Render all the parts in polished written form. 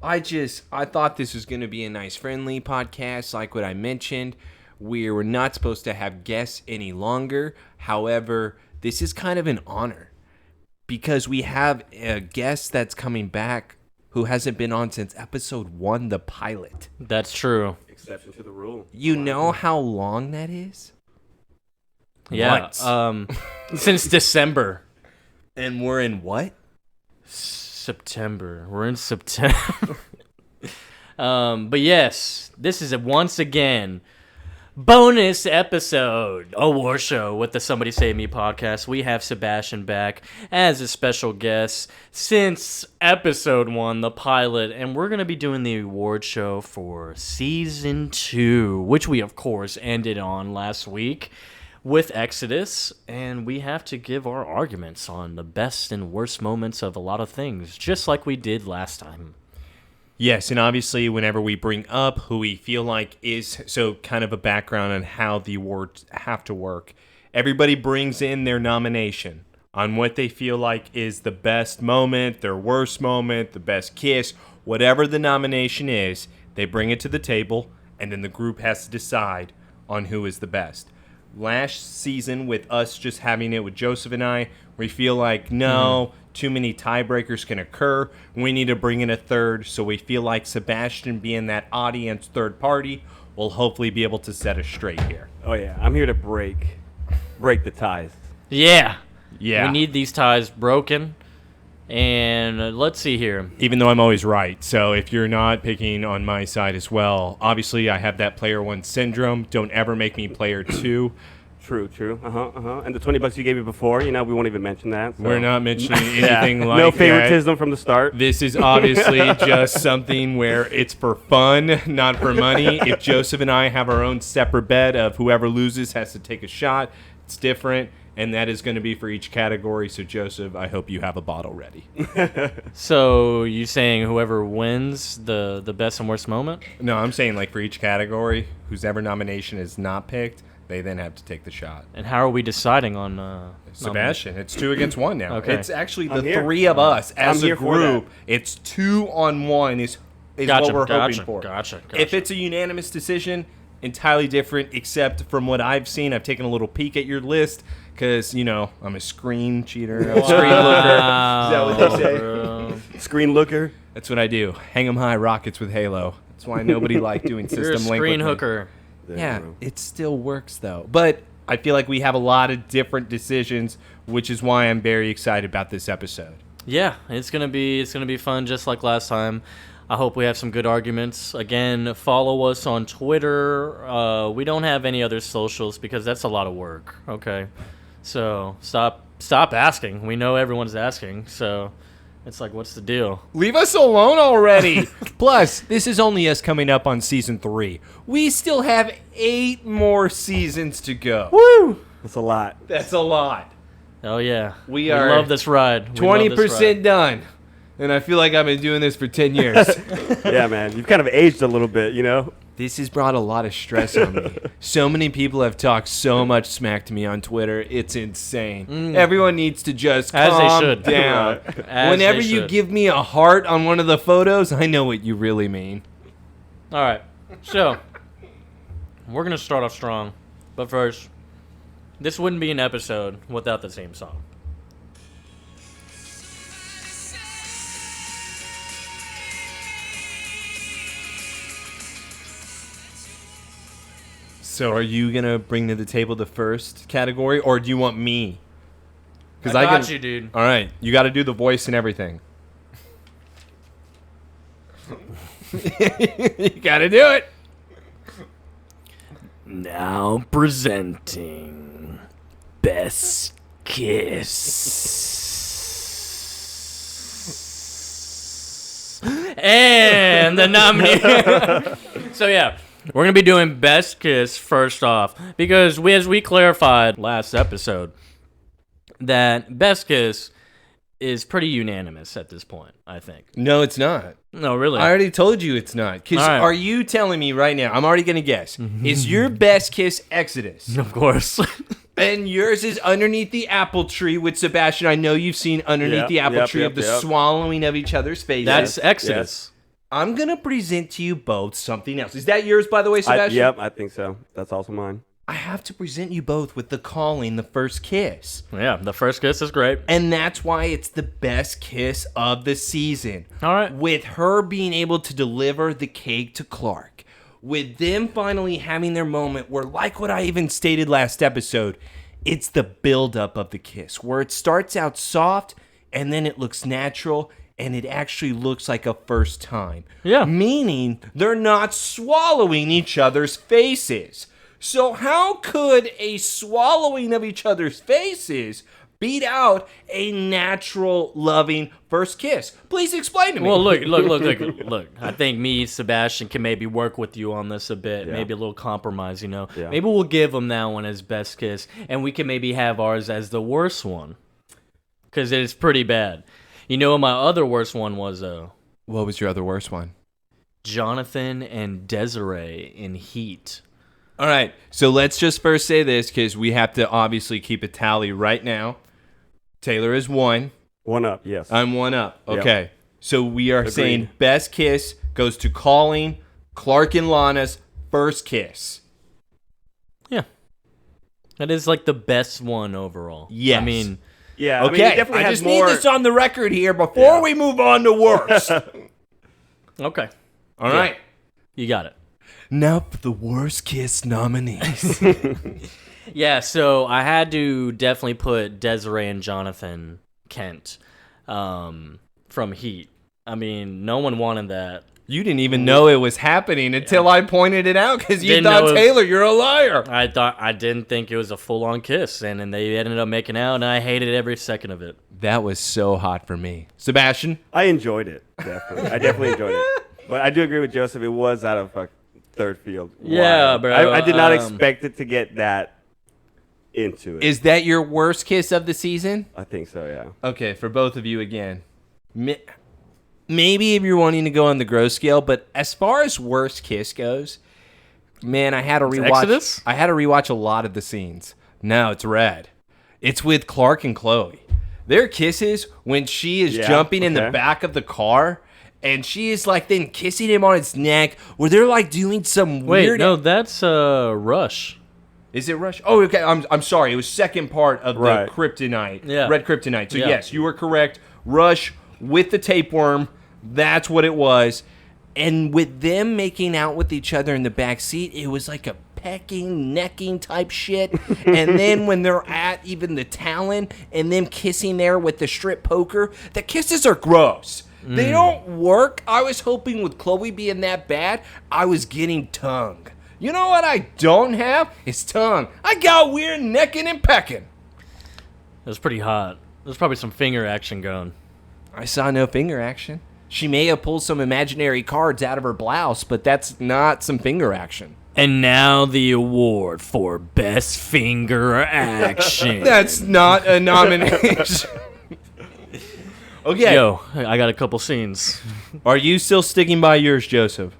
I thought this was going to be a nice, friendly podcast, like what I mentioned. We were not supposed to have guests any longer. However, this is kind of an honor because we have a guest that's coming back who hasn't been on since episode 1, the pilot. That's true. Exception to the rule. You know how long that is? Yeah. Since December. And we're in what? September. We're in September. But yes, this is once again bonus episode, a war show with the Somebody Save Me podcast. We have Sebastian back as a special guest since episode 1, the pilot, and we're going to be doing the award show for season 2, which we of course ended on last week with Exodus, and we have to give our arguments on the best and worst moments of a lot of things, just like we did last time. Yes, and obviously whenever we bring up who we feel like is, so kind of a background on how the awards have to work, everybody brings in their nomination on what they feel like is the best moment, their worst moment, the best kiss, whatever the nomination is, they bring it to the table, and then the group has to decide on who is the best. Last season, with us just having it with Joseph and I, we feel like, too many tiebreakers can occur. We need to bring in a third, so we feel like Sebastian, being that audience third party, will hopefully be able to set us straight here. Oh, yeah. I'm here to break the ties. Yeah. Yeah. We need these ties broken. And let's see here. Even though I'm always right. So if you're not picking on my side as well, obviously I have that player 1 syndrome. Don't ever make me player 2. True. And the $20 you gave me before, we won't even mention that. So. We're not mentioning anything like no that. favoritism from the start. This is obviously just something where it's for fun, not for money. If Joseph and I have our own separate bet of whoever loses has to take a shot, it's different. And that is going to be for each category. So, Joseph, I hope you have a bottle ready. So, you saying whoever wins the best and worst moment? No, I'm saying like for each category, whoever nomination is not picked, they then have to take the shot. And how are we deciding on Sebastian? It's 2 against 1 now. Okay. It's actually the here. 3 of us as I'm a here for group. It's 2 on 1 is what we're hoping for. Gotcha. If it's a unanimous decision, entirely different, except from what I've seen. I've taken a little peek at your list because, I'm a screen cheater. I'm a screen looker. Is that what they say? Bro. Screen looker. That's what I do. Hang 'em high rockets with Halo. That's why nobody liked doing You're a system link screen with me. hooker. Yeah, it still works though. But I feel like we have a lot of different decisions, which is why I'm very excited about this episode. Yeah, it's gonna be fun, just like last time. I hope we have some good arguments. Again, follow us on Twitter. We don't have any other socials because that's a lot of work. Okay, so stop asking. We know everyone's asking, so it's like, what's the deal? Leave us alone already. Plus, this is only us coming up on season 3. We still have 8 more seasons to go. Woo! That's a lot. That's a lot. Oh yeah, We are love this ride. 20% done. And I feel like I've been doing this for 10 years. Yeah, man. You've kind of aged a little bit, This has brought a lot of stress on me. So many people have talked so much smack to me on Twitter. It's insane. Everyone needs to just calm down. Whenever you give me a heart on one of the photos, I know what you really mean. All right, so we're going to start off strong. But first, this wouldn't be an episode without the theme song. So are you going to bring to the table the first category, or do you want me? I got you, dude. All right, you got to do the voice and everything. You got to do it. Now presenting Best Kiss. And the nominee. So yeah, we're going to be doing Best Kiss first off, because as we clarified last episode, that Best Kiss is pretty unanimous at this point, I think. No, it's not. No, really? I already told you it's not. Because All right. Are you telling me right now, I'm already going to guess, is your Best Kiss Exodus? Of course. And yours is Underneath the Apple Tree with Sebastian. I know you've seen Underneath the Apple Tree of the swallowing of each other's faces. That's Exodus. I'm going to present to you both something else. Is that yours, by the way, Sebastian? Yep, I think so. That's also mine. I have to present you both with the calling, the first kiss. Yeah, the first kiss is great. And that's why it's the best kiss of the season. All right. With her being able to deliver the cake to Clark. With them finally having their moment where, like what I even stated last episode, it's the buildup of the kiss. Where it starts out soft, and then it looks natural, and it actually looks like a first time. Yeah. Meaning, they're not swallowing each other's faces. So how could a swallowing of each other's faces beat out a natural, loving first kiss? Please explain to me. Well, look. I think me, Sebastian, can maybe work with you on this a bit. Yeah. Maybe a little compromise, Yeah. Maybe we'll give him that one as best kiss, and we can maybe have ours as the worst one. Because it's pretty bad. You know what my other worst one was, though? What was your other worst one? Jonathan and Desiree in Heat. All right, so let's just first say this because we have to obviously keep a tally right now. Taylor is 1. 1 up, yes. I'm 1 up. Yep. Okay, so we are Agreed. saying best kiss goes to Colleen, Clark and Lana's first kiss. Yeah. That is like the best one overall. Yes. I mean, yeah, I mean, it Okay, definitely I has just more. need this on the record here before Yeah. we move on to worst. okay. All right. You got it. Now for the worst kiss nominees. Yeah, so I had to definitely put Desiree and Jonathan Kent from Heat. I mean, no one wanted that. You didn't even know it was happening until I pointed it out because you Didn't thought, know it was- Taylor, you're a liar. I didn't think it was a full-on kiss, and then they ended up making out, and I hated every second of it. That was so hot for me. Sebastian? I enjoyed it, definitely. I definitely enjoyed it. But I do agree with Joseph. It was out of third field. Yeah, Wild. bro, I did not expect it to get that into it. Is that your worst kiss of the season? I think so, yeah. Okay, for both of you again. Maybe if you're wanting to go on the gross scale, but as far as worst kiss goes, man, I had to rewatch. Exodus? I had to rewatch a lot of the scenes. No, it's red. It's with Clark and Chloe. Their kisses when she is Yeah, jumping in the okay. back of the car, and she is like then kissing him on his neck, where they're like doing some Wait, weird. no, that's Rush. Is it Rush? Oh, okay. I'm sorry. It was second part of Right. the Kryptonite. Yeah. Red Kryptonite. So Yeah. yes, you were correct. Rush with the tapeworm. That's what it was. And with them making out with each other in the back seat, it was like a pecking, necking type shit. And then when they're at even the Talon and them kissing there with the strip poker, the kisses are gross. They don't work. I was hoping with Chloe being that bad, I was getting tongue. You know what I don't have? It's tongue. I got weird necking and pecking. It was pretty hot. There's probably some finger action going. I saw no finger action. She may have pulled some imaginary cards out of her blouse, but that's not some finger action. And now the award for best finger action. That's not a nomination. Okay. Yo, I got a couple scenes. Are you still sticking by yours, Joseph?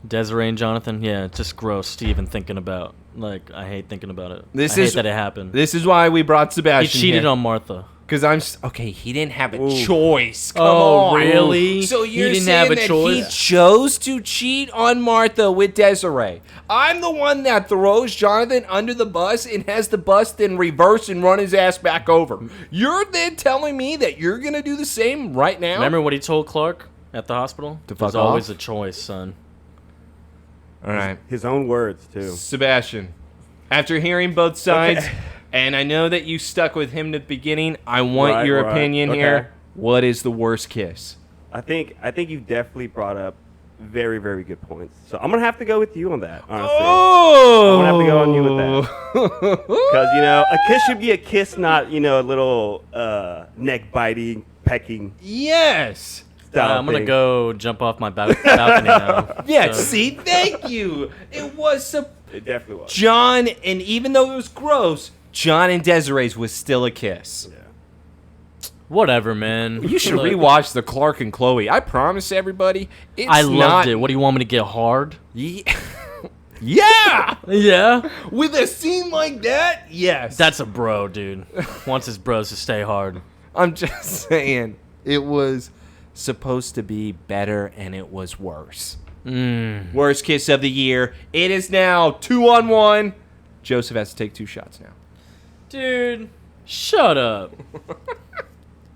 Desiree and Jonathan, yeah, it's just gross to even thinking about. Like, I hate thinking about it. This I is- hate that it happened. This is why we brought He Sebastian cheated here. on Martha. Because okay, he didn't have a Ooh. choice. Come Oh, on. really? So He you're didn't saying have a that choice? he chose to cheat on Martha with Desiree. I'm the one that throws Jonathan under the bus and has the bus then reverse and run his ass back over. You're then telling me that you're going to do the same right now? Remember what he told Clark at the hospital? To fuck There's always off? a choice, son. All right. His own words, too. Sebastian, after hearing both sides, Okay. and I know that you stuck with him at the beginning, I want Right, your right. opinion Okay. here. What is the worst kiss? I think you definitely brought up very, very good points. So I'm going to have to go with you on that, honestly. Oh! I'm gonna have to go on you with Because, a kiss should be a kiss, not, a little neck-biting, pecking Yes. style I'm going to thing. go jump off my balcony now. Yeah, So- see, thank you. It was It definitely was. John, and even though it was gross, John and Desiree's was still a kiss. Yeah. Whatever, man. You should Look, rewatch the Clark and Chloe. I promise everybody, it's I loved not. it. What do you want me to get hard? Ye- yeah, Yeah. with a scene like that, yes. That's a bro, dude. Wants his bros to stay hard. I'm just saying, it was supposed to be better, and it was worse. Worst kiss of the year. It is now 2-on-1. Joseph has to take 2 shots now. Dude, shut up.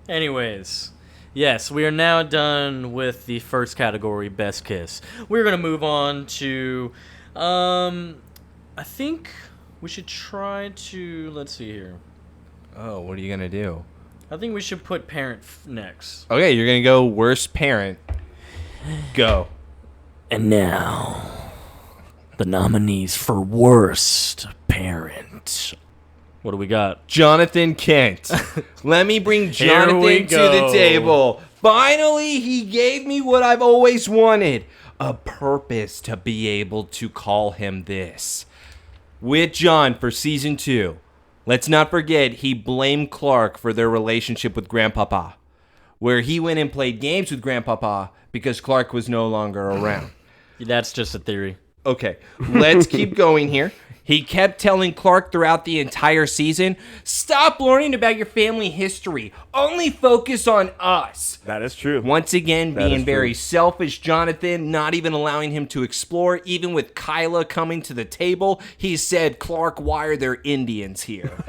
Anyways, yes, we are now done with the first category, best kiss. We're going to move on to, I think we should try to, let's see here. Oh, what are you going to do? I think we should put parent next. Okay, you're going to go worst parent. Go. And now, the nominees for worst parent. What do we got? Jonathan Kent. Let me bring Jonathan to the table. Finally, he gave me what I've always wanted. A purpose to be able to call him this. With John for season 2. Let's not forget, he blamed Clark for their relationship with Grandpapa, where he went and played games with Grandpapa because Clark was no longer around. That's just a theory. Okay, let's keep going here. He kept telling Clark throughout the entire season, stop learning about your family history. Only focus on us. That is true. Once again, being very true. selfish, Jonathan, not even allowing him to explore. Even with Kyla coming to the table, he said, Clark, why are there Indians here?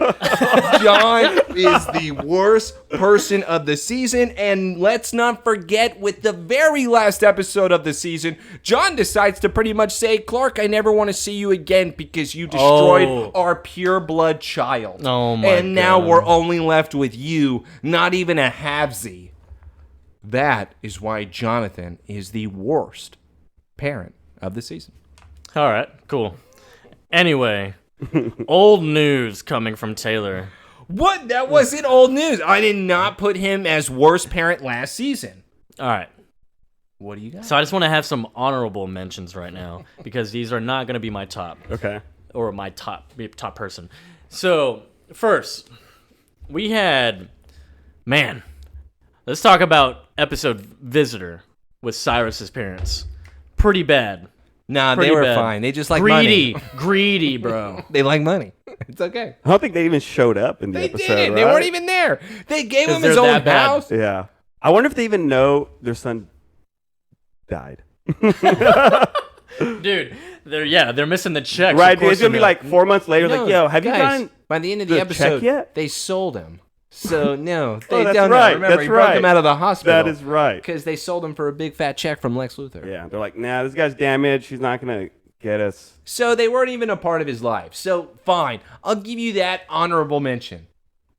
John is the worst person of the season. And let's not forget, with the very last episode of the season, John decides to pretty much say, Clark, I never want to see you again because you destroyed our pure blood child. Oh my And now God. we're only left with you, not even a halvesy. That is why Jonathan is the worst parent of the season. All right, cool. Anyway, old news coming from Taylor. What? That wasn't old news. I did not put him as worst parent last season. All right. What do you got? So I just want to have some honorable mentions right now because these are not going to be my top. Okay. Or my top person. So, first, we had, man, let's talk about episode Visitor with Cyrus's parents. Pretty bad. Nah, Pretty they were bad. fine. They just like greedy, money. greedy, bro. They like money. It's okay. I don't think they even showed up in the They episode. didn't. Right? They weren't even there. They gave 'Cause him his they're own that bad. house. Yeah. I wonder if they even know their son died. Dude, they're missing the check. Right, dude. It's gonna be like 4 months later. No, like, yo, have you guys, gotten? by the end of the the episode, check yet? they sold him. So, no, they that's don't right. know. Remember, That's he broke right. him out of the hospital. That is right. Because they sold him for a big fat check from Lex Luthor. Yeah, they're like, nah, this guy's damaged. He's not gonna get us. So they weren't even a part of his life. So, fine. I'll give you that honorable mention.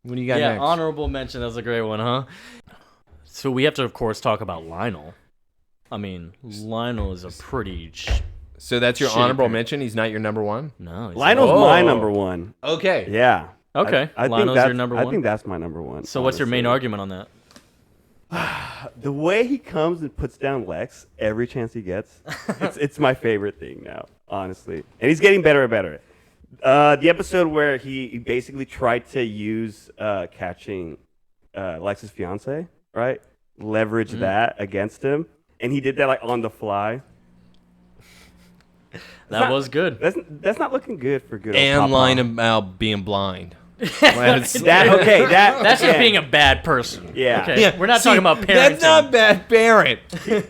What do you got yeah, next? honorable mention. That was a great one, huh? So we have to, of course, talk about Lionel. I mean, Lionel is a pretty... So that's your Shitty honorable parent. mention? He's not your number one? No. He's Lionel's Oh. my number one. Okay. Yeah. Okay, I think Lionel's that's your number I one? think that's my number one. So what's your main honestly. argument on that? The way he comes and puts down Lex every chance he gets, it's my favorite thing now, honestly. And he's getting better and better. The episode where he basically tried to use catching Lex's fiance, right? Leverage that against him, and he did that like on the fly. That was good. That's not looking good for good. old And Papa. lying about being blind. That's That's just being a bad person. Yeah. Okay. Yeah, We're not see, talking about parenting. That's not bad parent.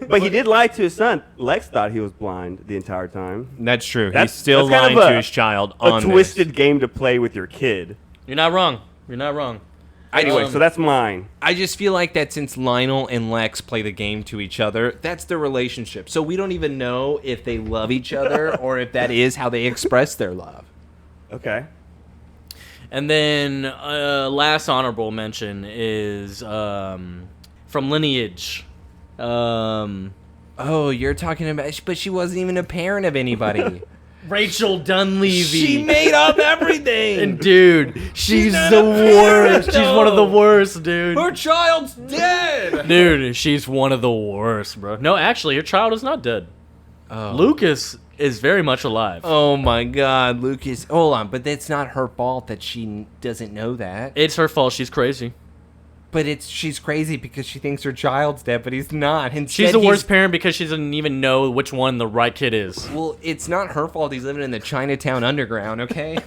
But he did lie to his son. Lex thought he was blind the entire time. That's true. That's- He's still that's kind lying of to his child A on twisted game to play with your kid. You're not wrong. You're not wrong. Anyway, so that's mine. I just feel like that since Lionel and Lex play the game to each other, that's their relationship. So we don't even know if they love each other or if that is how they express their love. Okay. And then last honorable mention is from Lineage. Oh, you're talking about, but she wasn't even a parent of anybody. Rachel Dunleavy. She made up everything. And dude, she's not the a parent, worst. She's no. one of the worst, dude. Her child's dead. Dude, she's one of the worst, bro. No, actually, her child is not dead. Oh. Lucas is very much alive. Oh my God, Lucas. Hold on, but that's not her fault that she doesn't know that. It's her fault. She's crazy. But she's crazy because she thinks her child's dead, but he's not. Instead, She's the worst parent because she doesn't even know which one the right kid is. Well, it's not her fault he's living in the Chinatown underground, okay?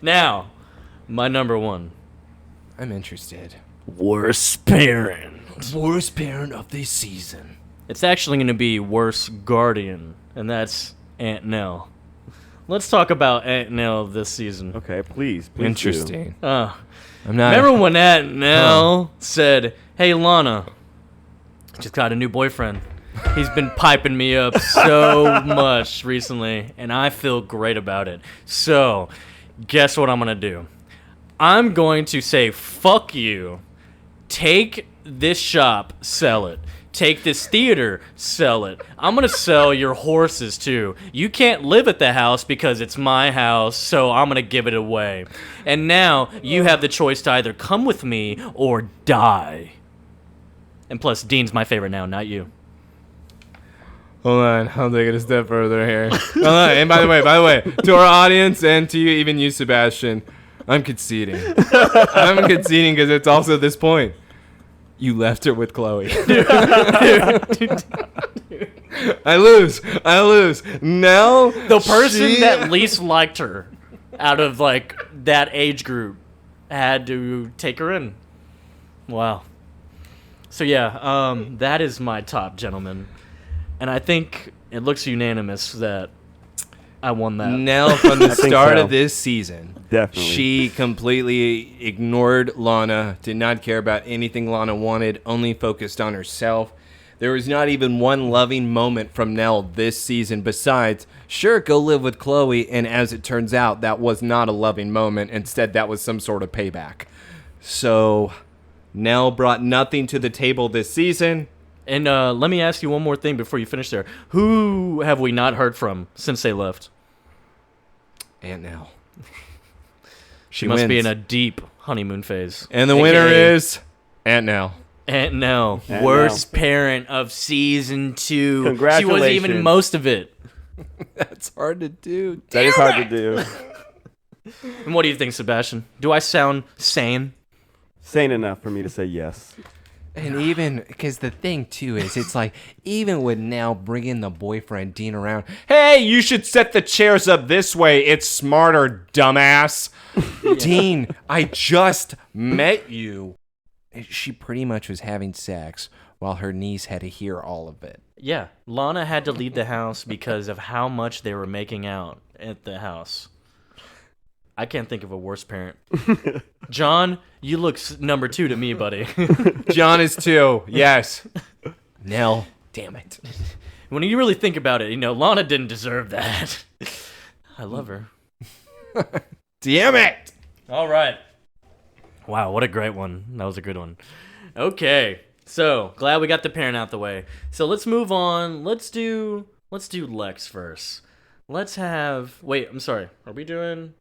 Now, my number one. I'm interested. Worst parent. Worst parent of the season. It's actually going to be worst guardian, and that's Aunt Nell. Let's talk about Aunt Nell this season. Okay, please do. Interesting. I'm not. Remember when Aunt Nell said, "Hey Lana, just got a new boyfriend. He's been piping me up so much recently, and I feel great about it. So, guess what I'm gonna do? I'm going to say, fuck you. Take this shop, sell it. Take this theater, sell it. I'm gonna sell your horses too. You can't live at the house because it's my house, so I'm gonna give it away. And now you have the choice to either come with me or die." And plus, Dean's my favorite now, not you. Hold on, I'll take it a step further here. Hold on. And by the way, to our audience and to you, even you, Sebastian, I'm conceding. I'm conceding because it's also this point. You left her with Chloe. I lose. Now The person that least liked her out of like that age group had to take her in. Wow. So yeah, that is my top, gentlemen. And I think it looks unanimous that I won that. Nell, from the start so. of this season, Definitely. she completely ignored Lana, did not care about anything Lana wanted, only focused on herself. There was not even one loving moment from Nell this season besides, sure, go live with Chloe, and as it turns out, that was not a loving moment. Instead, that was some sort of payback. So, Nell brought nothing to the table this season. And let me ask you one more thing before you finish there. Who have we not heard from since they left? Aunt Nell. She must be wins. in a deep honeymoon phase. And the AKA winner is Aunt Nell. Aunt Nell, Aunt worst parent of season 2. Congratulations. She wasn't even most of it. That's hard to do. That is hard to do. And what do you think, Sebastian? Do I sound sane? Sane enough for me to say yes. And even, because the thing, too, is it's like, even with now bringing the boyfriend Dean around, hey, you should set the chairs up this way. It's smarter, dumbass. Dean, I just met you. She pretty much was having sex while her niece had to hear all of it. Yeah, Lana had to leave the house because of how much they were making out at the house. I can't think of a worse parent. John, you look number 2 to me, buddy. John is 2, yes. Nell, damn it. When you really think about it, Lana didn't deserve that. I love her. Damn it. All right. Wow, what a great one. That was a good one. Okay, so glad we got the parent out the way. So let's move on. Let's do Lex first. Let's have. Wait, I'm sorry. Are we doing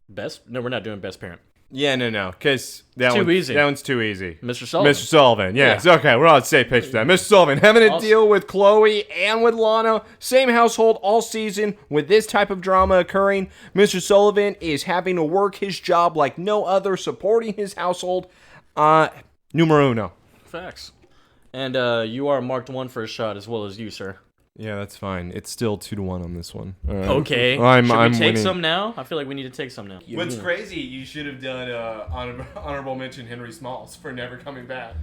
best? No, we're not doing best parent. Yeah, no, because that one's too easy. Mr. Sullivan. Mr. Sullivan, yes. Yeah. Okay, we're on the same page for that. Mr. Sullivan, having to Also- deal with Chloe and with Lana, same household all season with this type of drama occurring. Mr. Sullivan is having to work his job like no other, supporting his household. Numero uno. Facts. And you are marked 1 for a shot as well as you, sir. Yeah, that's fine. It's still 2-1 on this one. All right. Okay. I'm Should we take winning. some now? I feel like we need to take some now. What's crazy, you should have done honorable mention Henry Smalls for never coming back.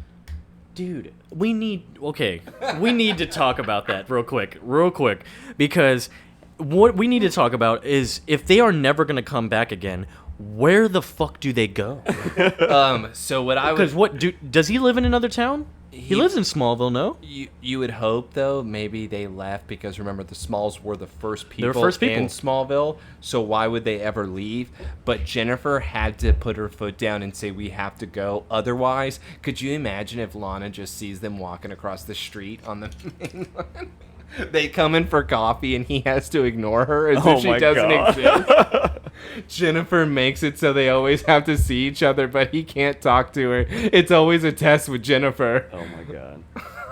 Dude, we need to talk about that real quick, because what we need to talk about is if they are never going to come back again, where the fuck do they go? So what I would... Because does he live in another town? He lives in Smallville, no? You would hope, though, maybe they left because, remember, the Smalls were the first people, in Smallville, so why would they ever leave? But Jennifer had to put her foot down and say, we have to go. Otherwise, could you imagine if Lana just sees them walking across the street on the main line? They come in for coffee and he has to ignore her as if she doesn't exist. Jennifer makes it so they always have to see each other, but he can't talk to her. It's always a test with Jennifer. Oh my god.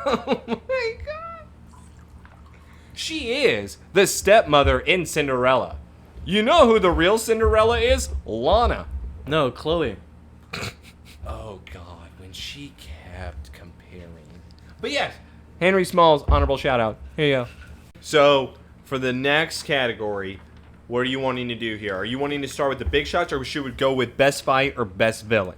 Oh my god. She is the stepmother in Cinderella. You know who the real Cinderella is? Lana. No, Chloe. Oh god, when she kept comparing. But yes, Henry Smalls, honorable shout out. Here you go. So, for the next category, what are you wanting to do here? Are you wanting to start with the big shots, or should we go with best fight or best villain?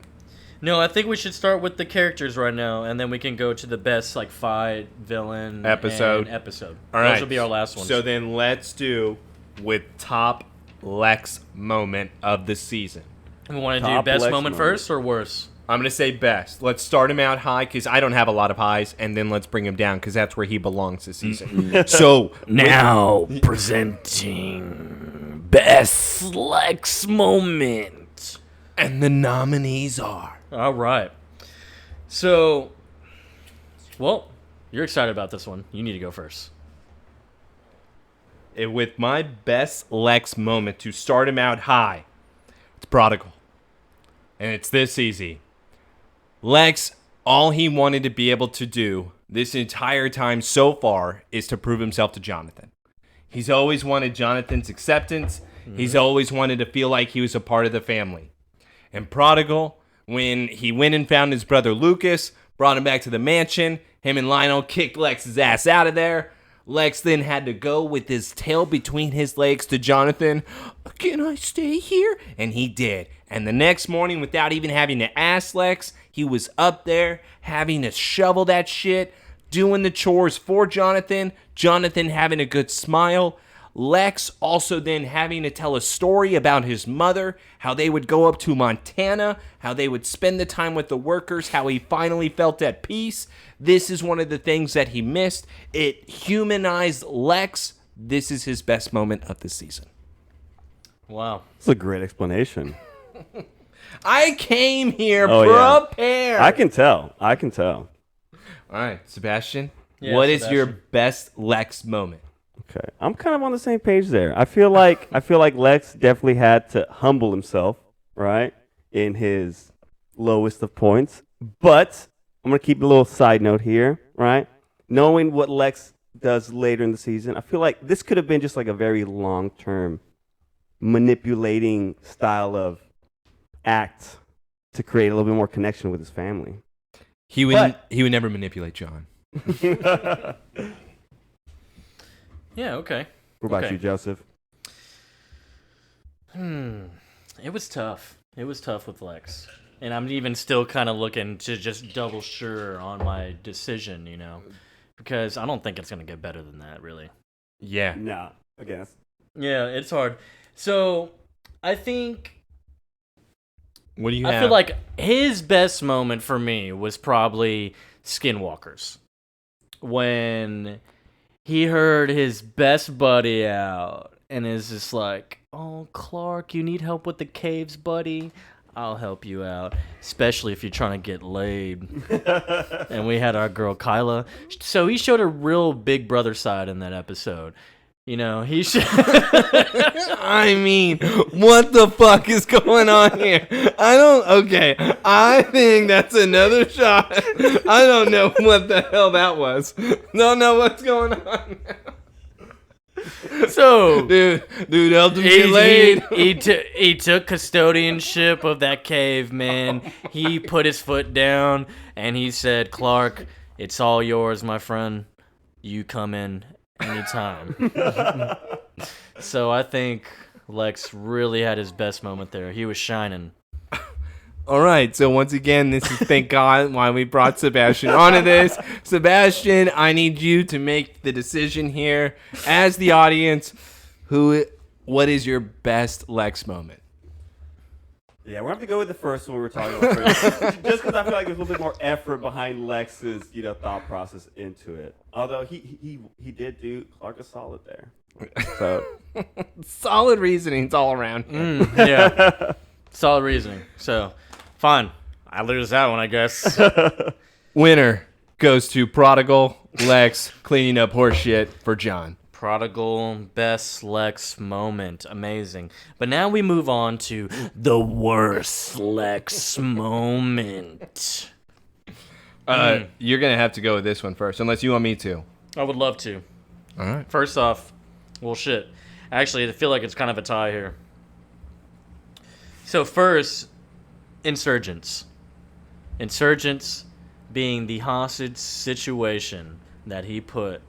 No, I think we should start with the characters right now, and then we can go to the best like fight, villain, Episode. and episode. All right. Those will be our last ones. So then let's do with top Lex moment of the season. we want to do Top best Lex moment moment. first or worse? I'm going to say best. Let's start him out high because I don't have a lot of highs, and then let's bring him down because that's where he belongs this season. So Now presenting best Lex moment. and the nominees are. All right. So, well, you're excited about this one. You need to go first. With my best Lex moment to start him out high, it's Prodigal. And it's this easy. Lex, all he wanted to be able to do this entire time so far is to prove himself to Jonathan. He's always wanted Jonathan's acceptance. He's always wanted to feel like he was a part of the family. And Prodigal, when he went and found his brother Lucas, brought him back to the mansion, him and Lionel kicked Lex's ass out of there. Lex then had to go with his tail between his legs to Jonathan. Can I stay here? And he did. And the next morning, without even having to ask Lex, he was up there having to shovel that shit, doing the chores for Jonathan, Jonathan having a good smile, Lex also then having to tell a story about his mother, how they would go up to Montana, how they would spend the time with the workers, how he finally felt at peace. This is one of the things that he missed. It humanized Lex. This is his best moment of the season. Wow. That's a great explanation. I came here Oh, yeah. prepared. I can tell. I can tell. All right, Sebastian. Yeah, What is your Sebastian. best Lex moment? Okay, I'm kind of on the same page there. I feel like Lex definitely had to humble himself, right, in his lowest of points. But I'm gonna keep a little side note here, right? Knowing what Lex does later in the season, I feel like this could have been just like a very long-term manipulating style of act to create a little bit more connection with his family. He would But- never manipulate John. Yeah, okay. What about Okay. you, Joseph? It was tough. It was tough with Lex. And I'm even still kind of looking to just double sure on my decision, you know, because I don't think it's going to get better than that, really. Yeah. Nah, I guess. Yeah, it's hard. So I think What do you have? I feel like his best moment for me was probably Skinwalkers. When he heard his best buddy out and is just like, "Oh, Clark, you need help with the caves, buddy? I'll help you out, especially if you're trying to get laid." And we had our girl Kyla. So he showed a real big brother side in that episode. You know, he should. I mean, what the fuck is going on here? Okay. I think that's another shot. I don't know what the hell that was. Don't know what's going on now. So Dude helped him get laid. he took custodianship of that cave, man. He put his foot down and he said, "Clark, it's all yours, my friend. You come in anytime." So I think Lex really had his best moment there. He was shining. All right, so once again, this is thank God why we brought Sebastian onto this. Sebastian, I need you to make the decision here as the audience. What is your best Lex moment? Yeah, we're gonna have to go with the first one we were talking about first. Just because I feel like there's a little bit more effort behind Lex's, thought process into it. Although he did do Clark a solid there. So Solid reasonings all around. Yeah. Solid reasoning. So, fine. I lose that one, I guess. Winner goes to Prodigal Lex cleaning up horse shit for John. Prodigal, best Lex moment. Amazing. But now we move on to the worst Lex moment. You're gonna have to go with this one first, unless you want me to. I would love to. All right. First off, well, shit. Actually, I feel like it's kind of a tie here. So first, Insurgents. Insurgents being the hostage situation that he put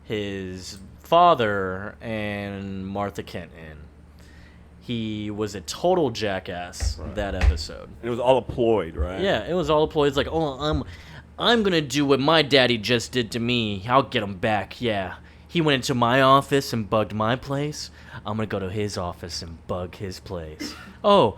his father and Martha Kent in. he was a total jackass that episode. And it was all a ploy, right? Yeah, it was all a ploy. It's like, oh, I'm gonna do what my daddy just did to me. I'll get him back. Yeah, he went into my office and bugged my place. I'm gonna go to his office and bug his place. Oh,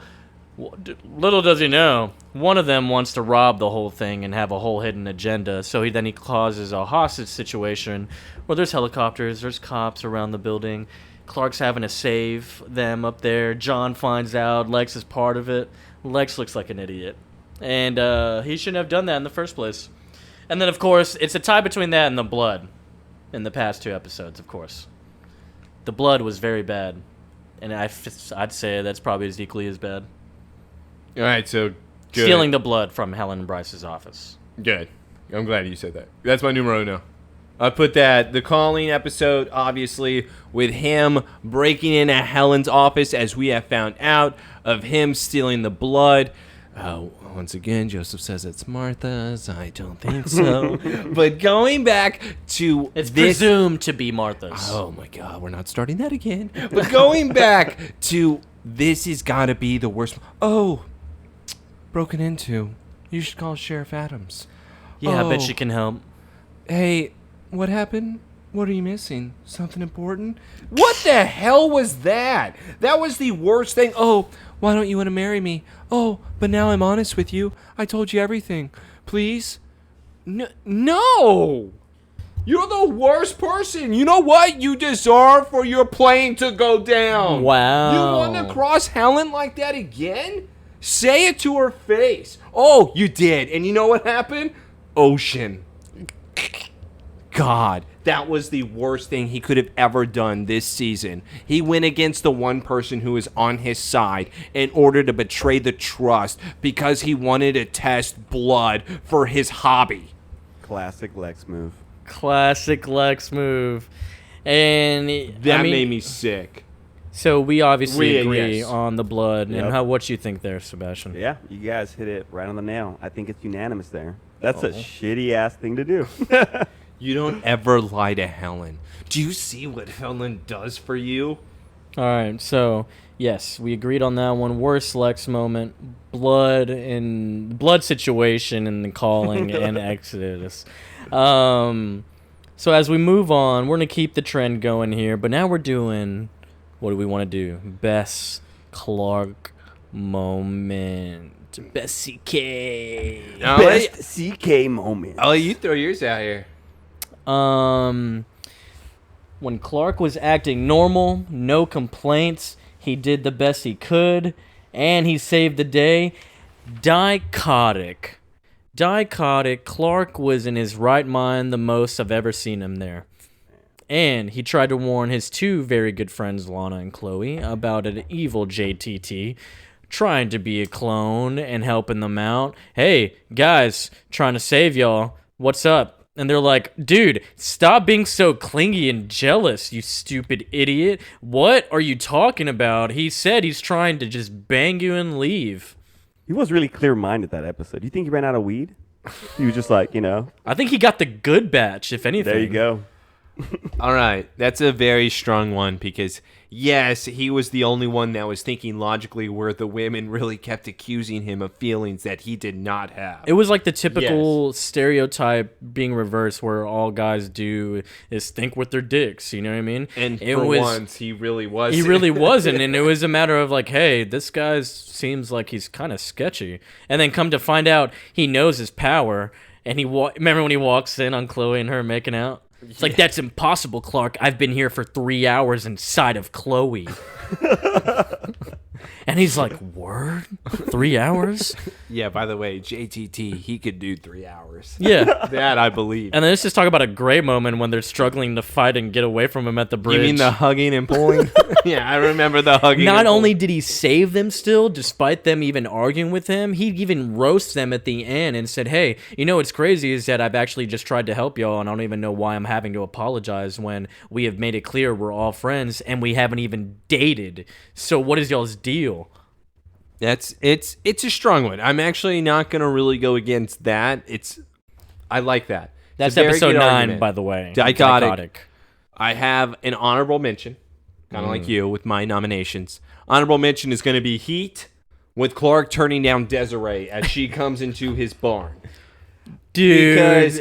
little does he know, one of them wants to rob the whole thing and have a whole hidden agenda. So he causes a hostage situation where there's helicopters, there's cops around the building. Clark's having to save them up there. John finds out. Lex is part of it. Lex looks like an idiot. And he shouldn't have done that in the first place. And then, of course, it's a tie between that and the blood in the past 2 episodes, of course. The blood was very bad. And I'd say that's probably as equally as bad. All right, so good. Stealing the blood from Helen Bryce's office. Good. I'm glad you said that. That's my numero uno. I put that, the Calling episode, obviously, with him breaking into Helen's office, as we have found out, of him stealing the blood. Once again, Joseph says it's Martha's. I don't think so. But going back to It's presumed to be Martha's. Oh, my God, we're not starting that again. But going back to this has got to be the worst. Oh, broken into. You should call Sheriff Adams. Yeah, I bet she can help. Hey, what happened? What are you missing? Something important? What the hell was that? That was the worst thing. Oh, why don't you want to marry me? Oh, but now I'm honest with you. I told you everything. Please? No! You're the worst person. You know what? You deserve for your plane to go down. Wow. You want to cross Helen like that again? Say it to her face. Oh, you did. And you know what happened? Ocean. God, that was the worst thing he could have ever done this season. He went against the one person who was on his side in order to betray the trust because he wanted to test blood for his hobby. Classic Lex move. Classic Lex move. And That made me sick. So we obviously agree yes. on the blood. Yep. And what you think there, Sebastian? Yeah, you guys hit it right on the nail. I think it's unanimous there. That's a shitty ass thing to do. You don't ever lie to Helen. Do you see what Helen does for you? All right, so yes, we agreed on that one. Worst Lex moment, blood situation in the Calling and Exodus. So as we move on, we're gonna keep the trend going here, but now we're doing, what do we want to do? Best Clark moment. Best CK. Best CK moment. I'll let you throw yours out here. When Clark was acting normal, no complaints, he did the best he could, and he saved the day. Dichotic. Clark was in his right mind the most I've ever seen him there. And he tried to warn his 2 very good friends, Lana and Chloe, about an evil JTT trying to be a clone and helping them out. Hey, guys, trying to save y'all. What's up? And they're like, dude, stop being so clingy and jealous, you stupid idiot. What are you talking about? He said he's trying to just bang you and leave. He was really clear-minded that episode. Do you think he ran out of weed? He was just like, I think he got the good batch, if anything. there you go. All right, that's a very strong one because, yes, he was the only one that was thinking logically where the women really kept accusing him of feelings that he did not have. It was like the typical stereotype being reversed where all guys do is think with their dicks, you know what I mean? And it for was, once, he really was. He really wasn't, and it was a matter of like, hey, this guy seems like he's kind of sketchy. And then come to find out he knows his power, and remember when he walks in on Chloe and her making out? It's like, that's impossible, Clark. I've been here for 3 hours inside of Chloe. And he's like, word? 3 hours? Yeah, by the way, JTT, he could do 3 hours. Yeah. That I believe. And then let's just talk about a great moment when they're struggling to fight and get away from him at the bridge. You mean the hugging and pulling? Yeah, I remember the hugging. Not and only pulling. did he save them still, despite them even arguing with him, he even roasts them at the end and said, hey, you know what's crazy is that I've actually just tried to help y'all, and I don't even know why I'm having to apologize when we have made it clear we're all friends and we haven't even dated. So what is y'all's deal? It's a strong one. I'm actually not gonna really go against that. I like that. That's It's a very episode good 9, argument. by the way. Dichotic. I have an honorable mention. kind of like you with my nominations. Honorable mention is going to be Heat with Clark turning down Desiree as she comes into his barn. Dude. Because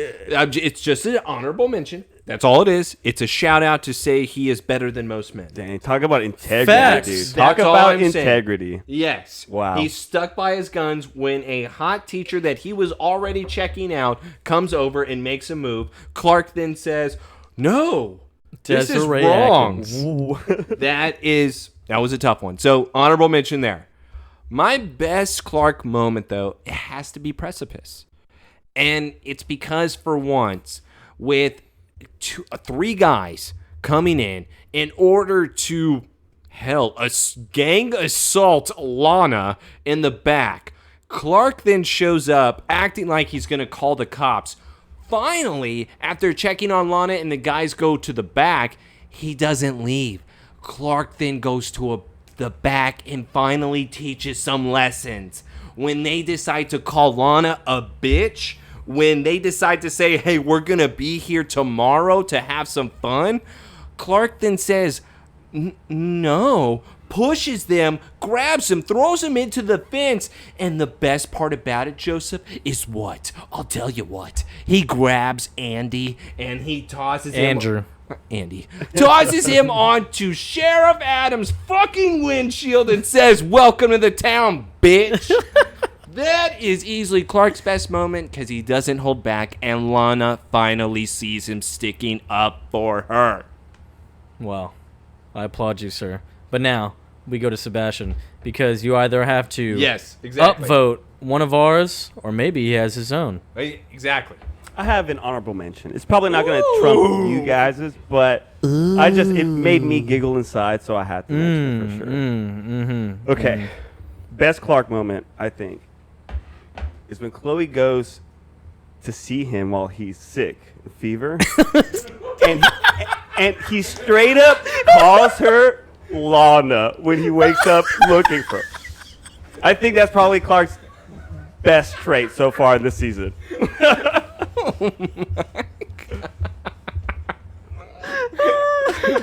it's just an honorable mention. That's all it is. It's a shout out to say he is better than most men. Dang, talk about integrity, Facts. dude. That's Talk all about I'm saying. integrity. Yes. Wow. He's stuck by his guns when a hot teacher that he was already checking out comes over and makes a move. Clark then says, "No, this is Desiree wrong." Atkins. That was a tough one. So honorable mention there. My best Clark moment, though, it has to be Precipice. And it's because for once, with three guys coming in order to, gang assault Lana in the back, Clark then shows up acting like he's going to call the cops. Finally, after checking on Lana and the guys go to the back, he doesn't leave. Clark then goes to the back and finally teaches some lessons. When they decide to call Lana a bitch, when they decide to say, hey, we're going to be here tomorrow to have some fun, Clark then says, no, pushes them, grabs them, throws them into the fence. And the best part about it, Joseph, is what? I'll tell you what. He grabs Andy and he tosses Andy tosses him onto Sheriff Adams' fucking windshield and says, welcome to the town, bitch. That is easily Clark's best moment because he doesn't hold back and Lana finally sees him sticking up for her. Well, I applaud you, sir. But now we go to Sebastian because you either have to upvote one of ours or maybe he has his own. Exactly. I have an honorable mention. It's probably not going to trump you guys's, but it made me giggle inside, so I had to mention it for sure. Okay. Best Clark moment, I think, is when Chloe goes to see him while he's sick, fever, and he straight up calls her Lana when he wakes up looking for her. I think that's probably Clark's best trait so far in this season.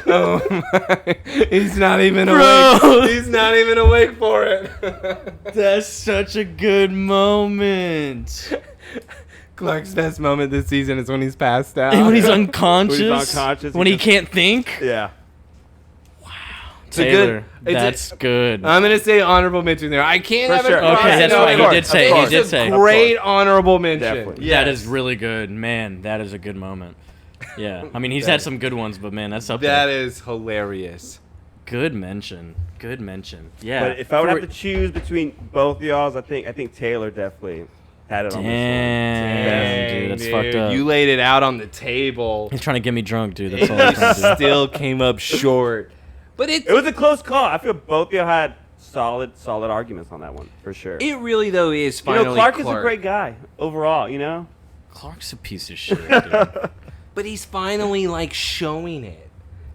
Oh my. He's not even awake. He's not even awake for it. That's such a good moment. Clark's best moment this season is when he's passed out. And when he's unconscious. When he's unconscious, when he can't think. Yeah. Taylor, that's good. I'm going to say honorable mention there. I can't For have sure. it crossed. Okay, that's No, right. of He did say. course. He did say. Great honorable mention. Definitely. That is really good. Man, that is a good moment. Yeah. I mean, he's had some good ones, but man, that's up That there. is hilarious. Good mention. Good mention. Yeah. But if I would have to choose between both of y'all's, I think Taylor definitely had it on this Damn, dude, that's fucked up. You laid it out on the table. He's trying to get me drunk, dude. That's all he's trying to do. Still came up short. But It was a close call. I feel both of y'all had solid arguments on that one, for sure. it really, though, is finally Clark is a great guy overall, Clark's a piece of shit, dude. But he's finally, showing it.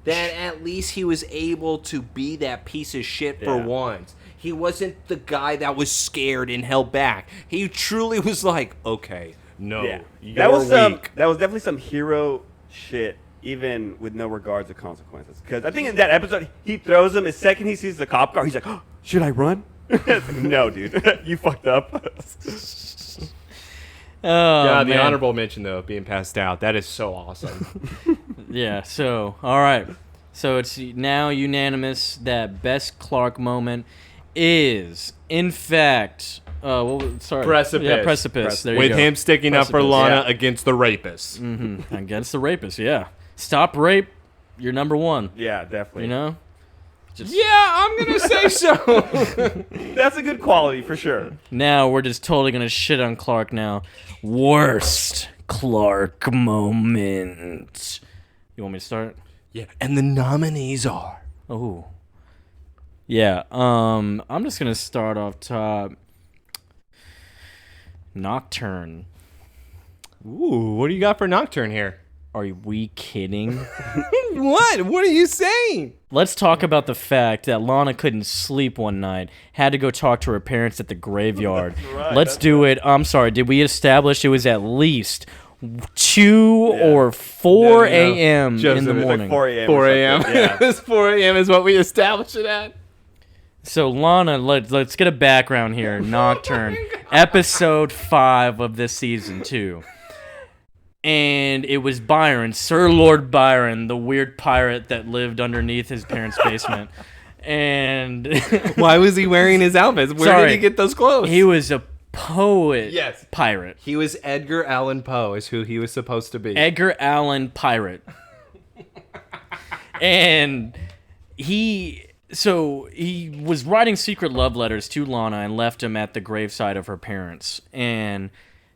That at least he was able to be that piece of shit for once. He wasn't the guy that was scared and held back. He truly was like, okay, no, you're that was weak. that was definitely some hero shit, even with no regards to consequences. Because I think in that episode, he throws him. The second he sees the cop car, he's like, oh, should I run? No, dude, you fucked up. Oh, The man. honorable mention, though, of being passed out. That is so awesome. Yeah, so, all right. So it's now unanimous that best Clark moment is, in fact, Precipice. Yeah, Precipice. There you With go. him sticking up for Precipice, Lana yeah. against the rapist. Against the rapist, yeah. Stop rape, you're number one. Yeah, definitely. You know? Yeah, I'm going to say so. That's a good quality for sure. Now we're just totally going to shit on Clark now. Worst Clark moment. You want me to start? Yeah, and the nominees are... Oh. Yeah, I'm just going to start off top. Nocturne. Ooh, what do you got for Nocturne here? Are we kidding? What? What are you saying? Let's talk about the fact that Lana couldn't sleep one night, had to go talk to her parents at the graveyard. right, Let's do it. I'm sorry, did we establish it was at least 2 or 4 a.m. in Joseph, the it's like morning. 4 a.m. 4 or a.m. something. Yeah. It's 4 a.m. is what we established it at. So Lana, let's get a background here. Nocturne, episode 5 of this season 2. And it was Byron, Sir Lord Byron, the weird pirate that lived underneath his parents' basement. And Why was he wearing his outfits? Where Sorry. did he get those clothes? he was a poet Yes. pirate. He was Edgar Allan Poe, is who he was supposed to be. Edgar Allan Pirate. And he was writing secret love letters to Lana and left him at the graveside of her parents. And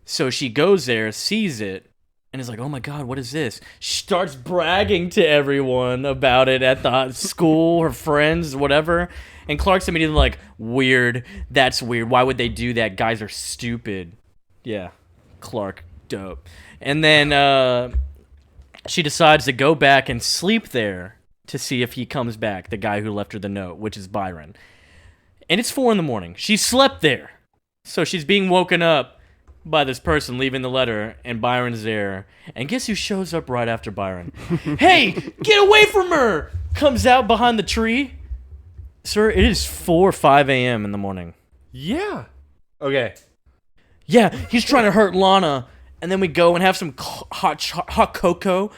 so she goes there, sees it, and is like, oh my God, what is this? She starts bragging to everyone about it at the school, her friends, whatever. And Clark's immediately like, weird. That's weird. Why would they do that? Guys are stupid. Yeah. Clark, dope. And then she decides to go back and sleep there to see if he comes back, the guy who left her the note, which is Byron. And it's 4 a.m. She slept there. So she's being woken up by this person leaving the letter, and Byron's there. And guess who shows up right after Byron? Hey, get away from her! Comes out behind the tree. Sir, it is 4 or 5 a.m. in the morning. Yeah. Okay. Yeah, he's trying to hurt Lana. And then we go and have some hot cocoa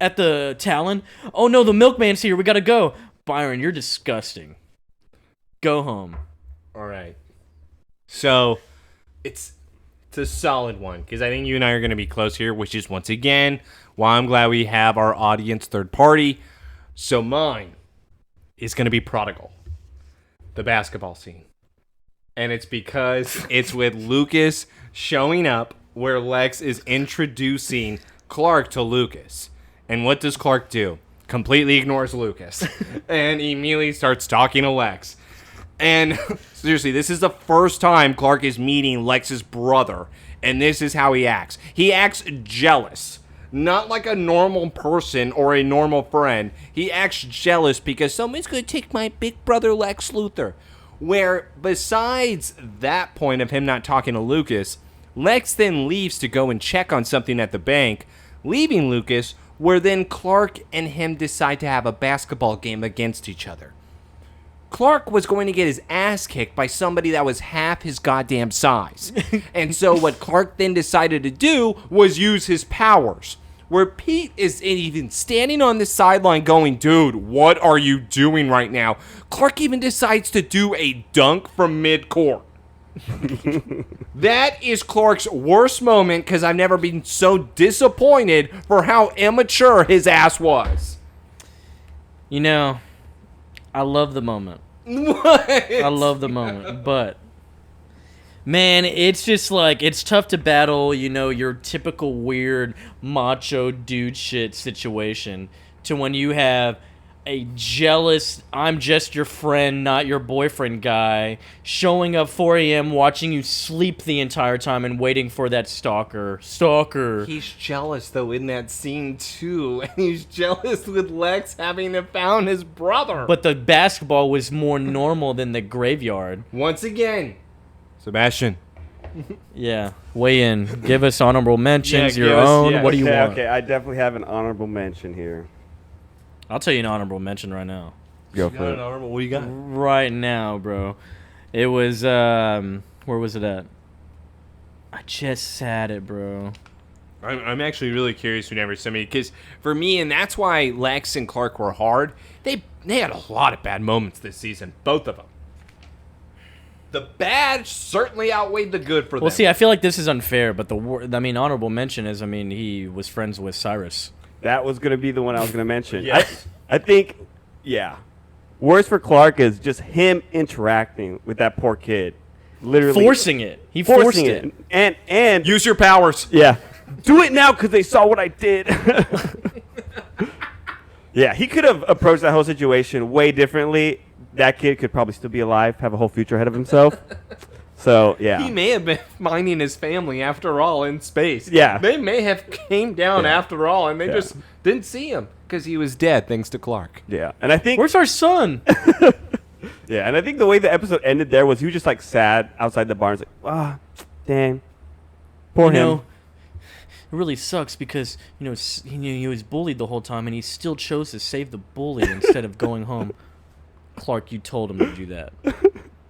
at the Talon. Oh no, the milkman's here. We gotta go. Byron, you're disgusting. Go home. All right. So, it's a solid one, because I think you and I are going to be close here, which is, once again, why I'm glad we have our audience third party. So mine is going to be Prodigal, the basketball scene. And it's because it's with Lucas showing up where Lex is introducing Clark to Lucas. And what does Clark do? Completely ignores Lucas and immediately starts talking to Lex. And seriously, this is the first time Clark is meeting Lex's brother, and this is how he acts. He acts jealous, not like a normal person or a normal friend. He acts jealous because someone's going to take my big brother Lex Luthor. Where, besides that point of him not talking to Lucas, Lex then leaves to go and check on something at the bank, leaving Lucas, where then Clark and him decide to have a basketball game against each other. Clark was going to get his ass kicked by somebody that was half his goddamn size. And so what Clark then decided to do was use his powers. Where Pete is even standing on the sideline going, dude, what are you doing right now? Clark even decides to do a dunk from mid-court. That is Clark's worst moment, because I've never been so disappointed for how immature his ass was. You know, I love the moment. What? I love the moment, but man, it's just like, it's tough to battle, you know, your typical weird macho dude shit situation to when you have a jealous, I'm just your friend, not your boyfriend guy showing up 4 a.m. watching you sleep the entire time and waiting for that stalker. He's jealous, though, in that scene, too. And he's jealous with Lex having found his brother. But the basketball was more normal than the graveyard. Once again, Sebastian. Yeah, weigh in. Give us honorable mentions, Yeah, your give us- own. yeah. What do you want? Okay, I definitely have an honorable mention here. I'll tell you an honorable mention right now. Go for it. Honorable. What do you got? Right now, bro. It was, where was it at? I just had it, bro. I'm actually really curious whenever somebody, because for me, and that's why Lex and Clark were hard, they had a lot of bad moments this season, both of them. The bad certainly outweighed the good for them. Well, see, I feel like this is unfair, but honorable mention is, he was friends with Cyrus. That was going to be the one I was going to mention. Yes. I think, yeah. Worst for Clark is just him interacting with that poor kid. Literally. Forcing it. He forced it. And Use your powers. yeah. Do it now because they saw what I did. Yeah, he could have approached that whole situation way differently. That kid could probably still be alive, have a whole future ahead of himself. So, yeah. He may have been finding his family after all in space. Yeah. They may have came down Yeah. after all, and they just didn't see him because he was dead thanks to Clark. Yeah. And I think Where's our son? yeah, and I think the way the episode ended there was he was just like sad outside the barn. It's like, ah, dang. Poor You him. know, really sucks because he was bullied the whole time and he still chose to save the bully instead of going home. Clark, you told him to do that.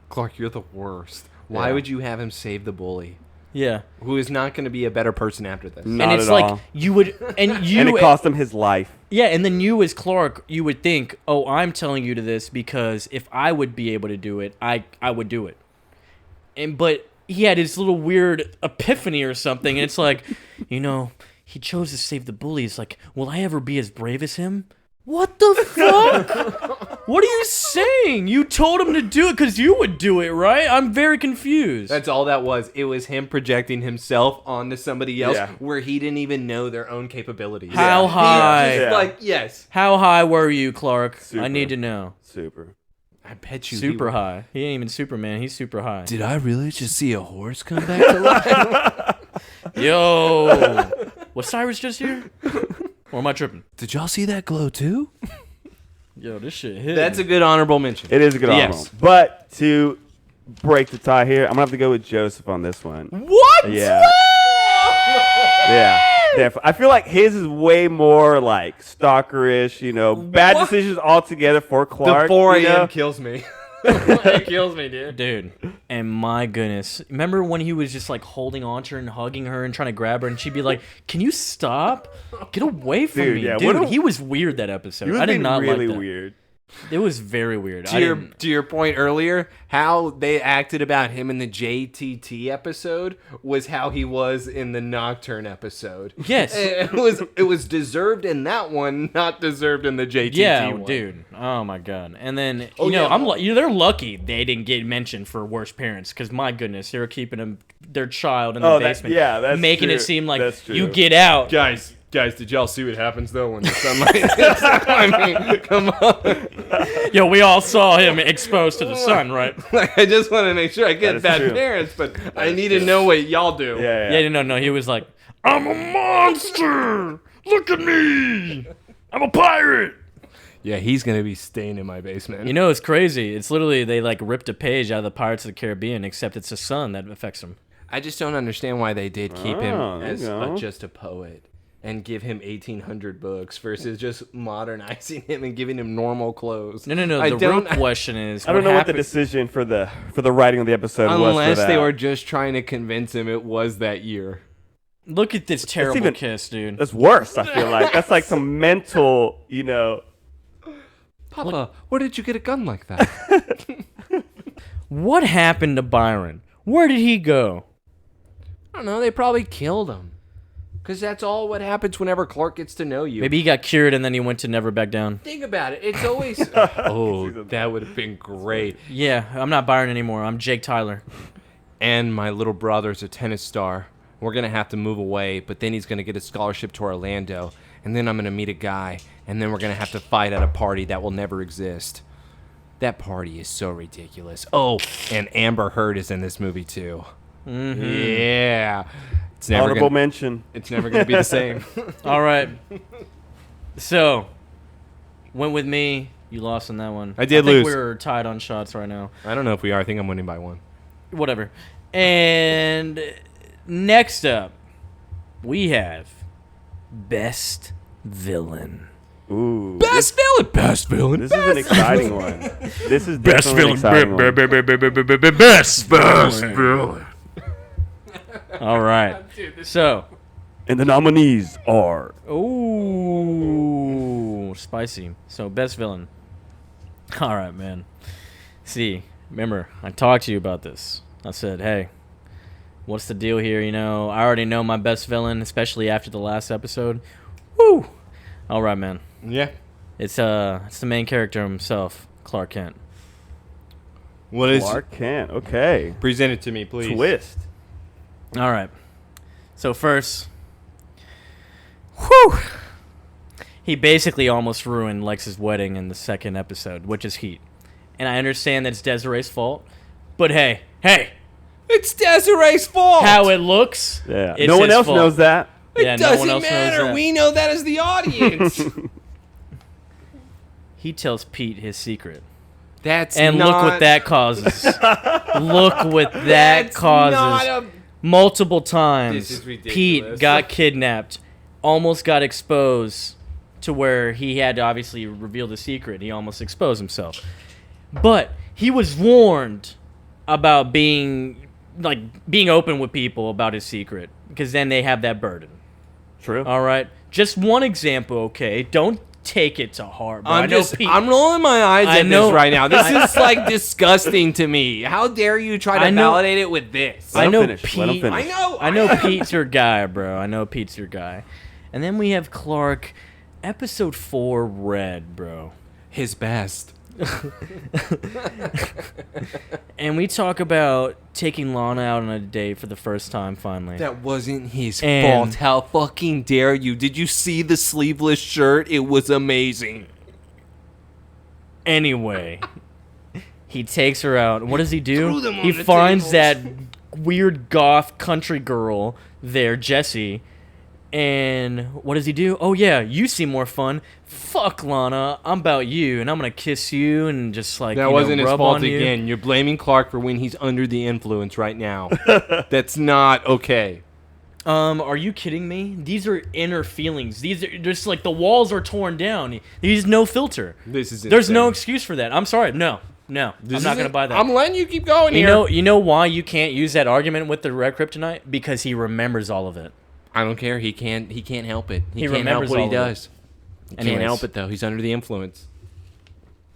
Clark, you're the worst. Why would you have him save the bully? Yeah. Who is not going to be a better person after this? Not and it's at like all. you would, and it cost him his life. Yeah, and then you as Clark, you would think, oh, I'm telling you to this because if I would be able to do it, I would do it. But he had his little weird epiphany or something, and it's like, he chose to save the bully. It's like, will I ever be as brave as him? What the fuck? What are you saying? You told him to do it because you would do it, right? I'm very confused. That's all that was. It was him projecting himself onto somebody else where he didn't even know their own capabilities. How high? Just like, yes. How high were you, Clark? Super. I need to know. Super. I bet you Super high. He ain't even Superman. He's super high. Did I really just see a horse come back to life? Yo. Was Cyrus just here? Or am I tripping? Did y'all see that glow too? Yo, this shit hit. That's a good honorable mention. It is a good honorable. But to break the tie here, I'm gonna have to go with Joseph on this one. What? Yeah. Yeah. Definitely. I feel like his is way more like stalkerish, bad decisions altogether for Clark. The 4 a.m. kills me. It kills me, dude. Dude, and my goodness. Remember when he was just like holding on to her and hugging her and trying to grab her and she'd be like, can you stop? Get away from Dude, me. yeah, Dude, he was weird that episode. He was I did being not really like that. weird. It was very weird. To your point earlier, how they acted about him in the JTT episode was how he was in the Nocturne episode. Yes. It was deserved in that one, not deserved in the JTT Yeah, one. dude. Oh my god. And then yeah. they're lucky they didn't get mentioned for worst parents because my goodness, they were keeping their child in the basement, that's making true. it seem like That's true. you get out. Guys, did y'all see what happens though when the sunlight hits? I mean, come on. Yo, we all saw him exposed to the sun, right? Like, I just want to make sure I get is bad true. parents, but I need to know what y'all do. Yeah. Yeah, no. He was like, I'm a monster. Look at me. I'm a pirate. Yeah, he's gonna be staying in my basement. It's crazy. It's literally they like ripped a page out of the Pirates of the Caribbean, except it's the sun that affects him. I just don't understand why they did keep him Oh, there as you go. just a poet and give him 1,800 books versus just modernizing him and giving him normal clothes. No. I The real don't- question is, I don't know what the happened- decision for the writing of the episode was for Unless that. they were just trying to convince him it was that year. Look at this terrible even- kiss, dude. That's worse, I feel like. That's like some mental, Papa, where did you get a gun like that? What happened to Byron? Where did he go? I don't know. They probably killed him. Because that's all what happens whenever Clark gets to know you. Maybe he got cured and then he went to Never Back Down. Think about it. It's always... oh, that would have been great. Yeah, I'm not Byron anymore. I'm Jake Tyler. And my little brother's a tennis star. We're going to have to move away, but then he's going to get a scholarship to Orlando. And then I'm going to meet a guy. And then we're going to have to fight at a party that will never exist. That party is so ridiculous. Oh, and Amber Heard is in this movie, too. Mm-hmm. Yeah. It's never honorable gonna, mention. It's never going to be the same. All right. So, went with me. You lost on that one. I did think lose. We're tied on shots right now. I don't know if we are. I think I'm winning by one. Whatever. And next up, we have Best Villain. Ooh. Best villain. Best villain. This is an exciting one. This is definitely an exciting one. Best villain. All right. So, And the nominees are... ooh, spicy. So, Best Villain. All right, man. See, remember, I talked to you about this. I said, hey, what's the deal here? I already know my best villain, especially after the last episode. Woo! All right, man. Yeah. It's the main character himself, Clark Kent. What is Clark Kent. Okay. Present it to me, please. Twist. All right. So first, whew, he basically almost ruined Lex's wedding in the second episode, which is Heat. And I understand that it's Desiree's fault, but hey, It's Desiree's fault. how it looks, Yeah. it's No one his else fault. knows that. Yeah, It no one doesn't else knows matter. that. We know that as the audience. He tells Pete his secret. That's And not, look what that causes. Look what that that's causes. Not a multiple times. This is ridiculous. Pete got kidnapped, almost got exposed to where he had to obviously reveal the secret. He almost exposed himself. But he was warned about being open with people about his secret, because then they have that burden. True. All right? Just one example, okay? Don't take it to heart, bro. I'm rolling my eyes at this right now. This is like disgusting to me. How dare you try to validate it with this? Let I him know finish. Let him Pete. finish. I know Pete's your guy, bro. I know Pete's your guy. And then we have Clark, episode 4, Red, bro. His best. And we talk about taking Lana out on a date for the first time, finally. That wasn't his And- fault. How fucking dare you? Did you see the sleeveless shirt? It was amazing. Anyway, he takes her out. What does he do? threw them on He the finds tables. that weird goth country girl there, Jessie. And what does he do? Oh, yeah, you seem more fun. Fuck, Lana. I'm about you, and I'm going to kiss you and just, like, That wasn't his rub fault on you. again. You're blaming Clark for when he's under the influence right now. That's not okay. Are you kidding me? These are inner feelings. These are just like the walls are torn down. There's no filter. This is There's no insane. excuse for that. I'm sorry. No. I'm not going to buy that. I'm letting you keep going You here. know why you can't use that argument with the Red Kryptonite? Because he remembers all of it. I don't care. He can't help it. He can't help remembers what he all of it. does. He can't Anyways. help it though. He's under the influence.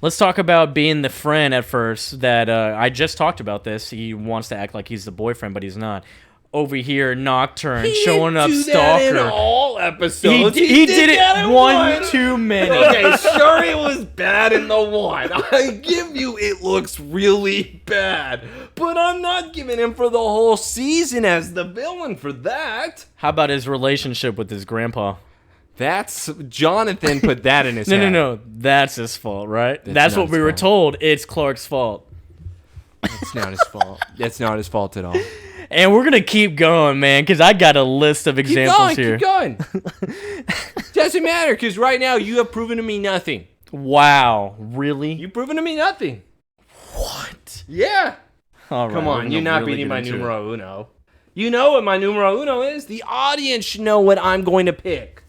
Let's talk about being the friend at first that I just talked about this. He wants to act like he's the boyfriend, but he's not. Over here, Nocturne, showing up in Stalker. all episodes. He did it that in one too many. Okay, sure it was bad in the one. I give you it looks really bad. But I'm not giving him for the whole season as the villain for that. How about his relationship with his grandpa? That's Jonathan put that in his head. No. That's his fault, right? That's not what we his were fault. told. It's Clark's fault. It's not his fault. That's not his fault at all. And we're going to keep going, man, because I got a list of examples here. Keep going. Doesn't matter, because right now you have proven to me nothing. Wow. Really? You've proven to me nothing. What? Yeah. All right, Come we're on, gonna you're not really beating get my into it. numero uno. You know what my numero uno is? The audience should know what I'm going to pick.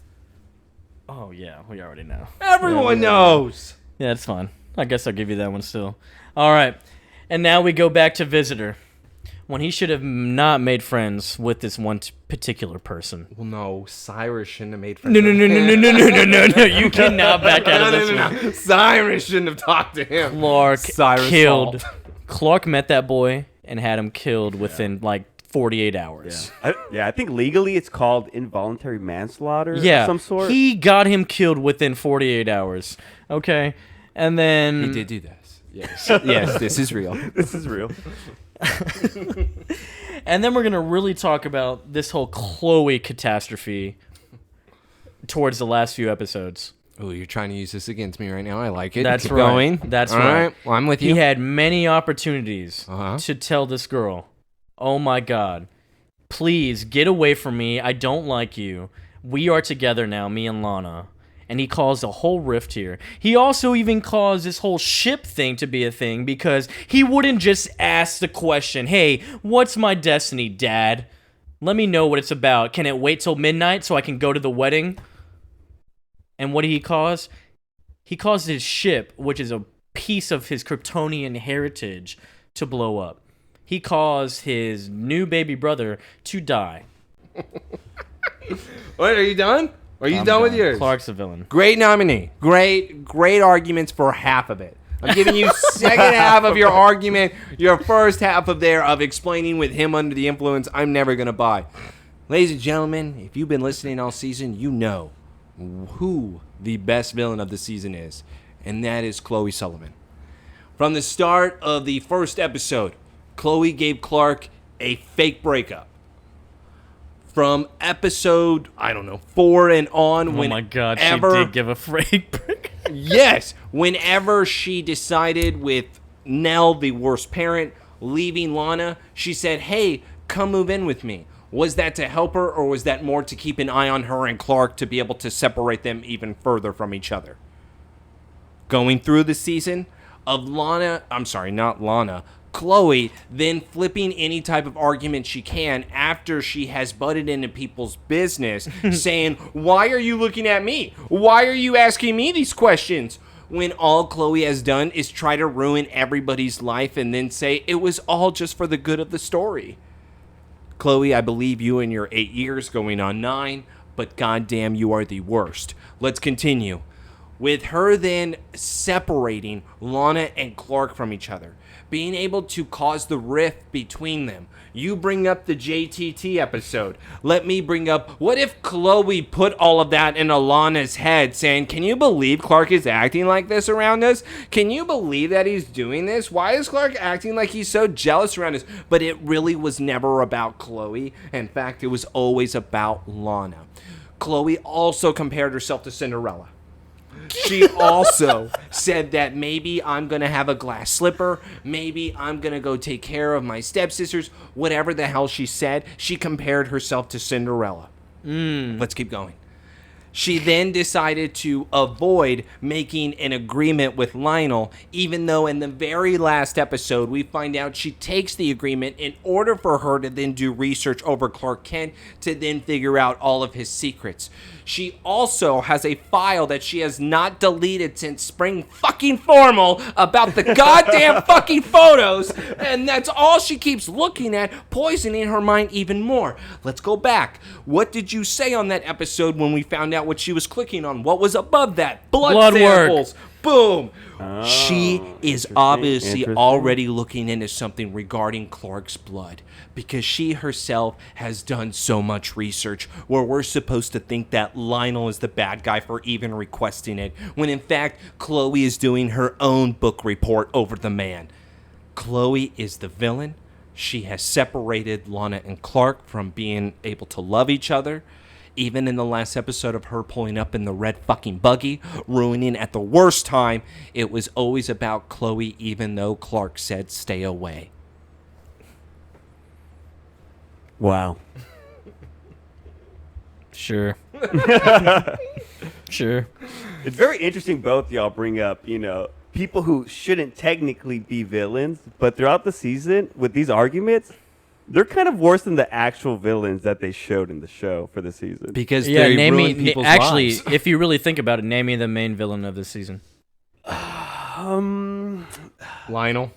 Oh, yeah. We already know. Everyone knows. Yeah, that's fine. I guess I'll give you that one still. All right. And now we go back to Visitor. When he should have not made friends with this one particular person. Well, no, Cyrus shouldn't have made friends. No. You cannot back out of this one. No. Cyrus shouldn't have talked to him. Clark Cyrus' killed. fault. Clark met that boy and had him killed within like 48 hours. I think legally it's called involuntary manslaughter Yeah. of some sort. He got him killed within 48 hours. Okay. And then He did do this. Yes. Yes, this is real. This is real. And then we're going to really talk about this whole Chloe catastrophe towards the last few episodes. Oh, you're trying to use this against me right now. I like it. That's Keep right. going. That's All right. Well, I'm with you. He had many opportunities Uh-huh. to tell this girl, oh my God, please get away from me. I don't like you. We are together now, me and Lana. And he caused a whole rift here. He also even caused this whole ship thing to be a thing because he wouldn't just ask the question, hey, what's my destiny, Dad? Let me know what it's about. Can it wait till midnight so I can go to the wedding? And what did he cause? He caused his ship, which is a piece of his Kryptonian heritage, to blow up. He caused his new baby brother to die. Wait, are you done? Are you done with yours? Clark's a villain. Great nominee. Great arguments for half of it. I'm giving you second half of your argument. Your first half of explaining with him under the influence. I'm never gonna buy. Ladies and gentlemen, if you've been listening all season, you know who the best villain of the season is, and that is Chloe Sullivan. From the start of the first episode, Chloe gave Clark a fake breakup. From episode, 4 and on, Oh my God, she whenever did give a fake break. Yes, whenever she decided with Nell, the worst parent, leaving Lana, she said, hey, come move in with me. Was that to help her, or was that more to keep an eye on her and Clark to be able to separate them even further from each other? Going through the season of not Lana, Chloe then flipping any type of argument she can after she has butted into people's business, saying, "Why are you looking at me? Why are you asking me these questions?" When all Chloe has done is try to ruin everybody's life and then say it was all just for the good of the story. Chloe, I believe you in your 8 years going on 9, but goddamn, you are the worst. Let's continue. With her then separating Lana and Clark from each other, being able to cause the rift between them. You bring up the JTT episode. Let me bring up, what if Chloe put all of that in Alana's head, saying, can you believe Clark is acting like this around us? Can you believe that he's doing this? Why is Clark acting like he's so jealous around us? But it really was never about Chloe. In fact, it was always about Lana. Chloe also compared herself to Cinderella. She also said that maybe I'm going to have a glass slipper. Maybe I'm going to go take care of my stepsisters. Whatever the hell she said, she compared herself to Cinderella. Let's keep going. She then decided to avoid making an agreement with Lionel, even though in the very last episode, we find out she takes the agreement in order for her to then do research over Clark Kent to then figure out all of his secrets. She also has a file that she has not deleted since spring fucking formal about the goddamn fucking photos, and that's all she keeps looking at, poisoning her mind even more. Let's go back. What did you say on that episode when we found out what she was clicking on? What was above that? Blood samples. Work. Boom. Oh, she is obviously already looking into something regarding Clark's blood because she herself has done so much research where we're supposed to think that Lionel is the bad guy for even requesting it, when in fact Chloe is doing her own book report over the man. Chloe is the villain. She has separated Lana and Clark from being able to love each other. Even in the last episode of her pulling up in the red fucking buggy, ruining at the worst time, it was always about Chloe, even though Clark said stay away. Wow. Sure. Sure. It's very interesting both y'all bring up, people who shouldn't technically be villains, but throughout the season, with these arguments, they're kind of worse than the actual villains that they showed in the show for the season. Because they ruin people's actually, lives. if you really think about it, name me the main villain of this season. Lionel.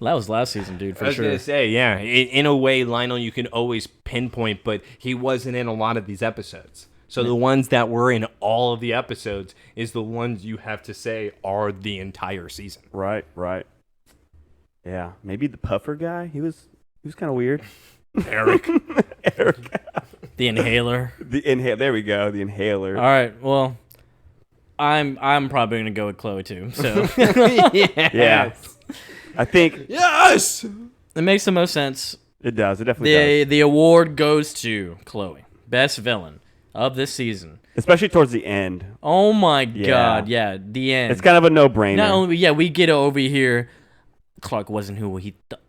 That was last season, dude, for I was sure. going to say, yeah. In a way, Lionel you can always pinpoint, but he wasn't in a lot of these episodes. So the ones that were in all of the episodes is the ones you have to say are the entire season. Right. Yeah, maybe the puffer guy. He was kind of weird. Eric. The inhaler. There we go. The inhaler. All right. Well, I'm probably gonna go with Chloe too. So Yeah. I think Yes! it makes the most sense. it does. It definitely does. The award goes to Chloe, best villain of this season. Especially towards the end. Oh my God! Yeah, the end. It's kind of a no-brainer. Not only we get over here. Clark wasn't who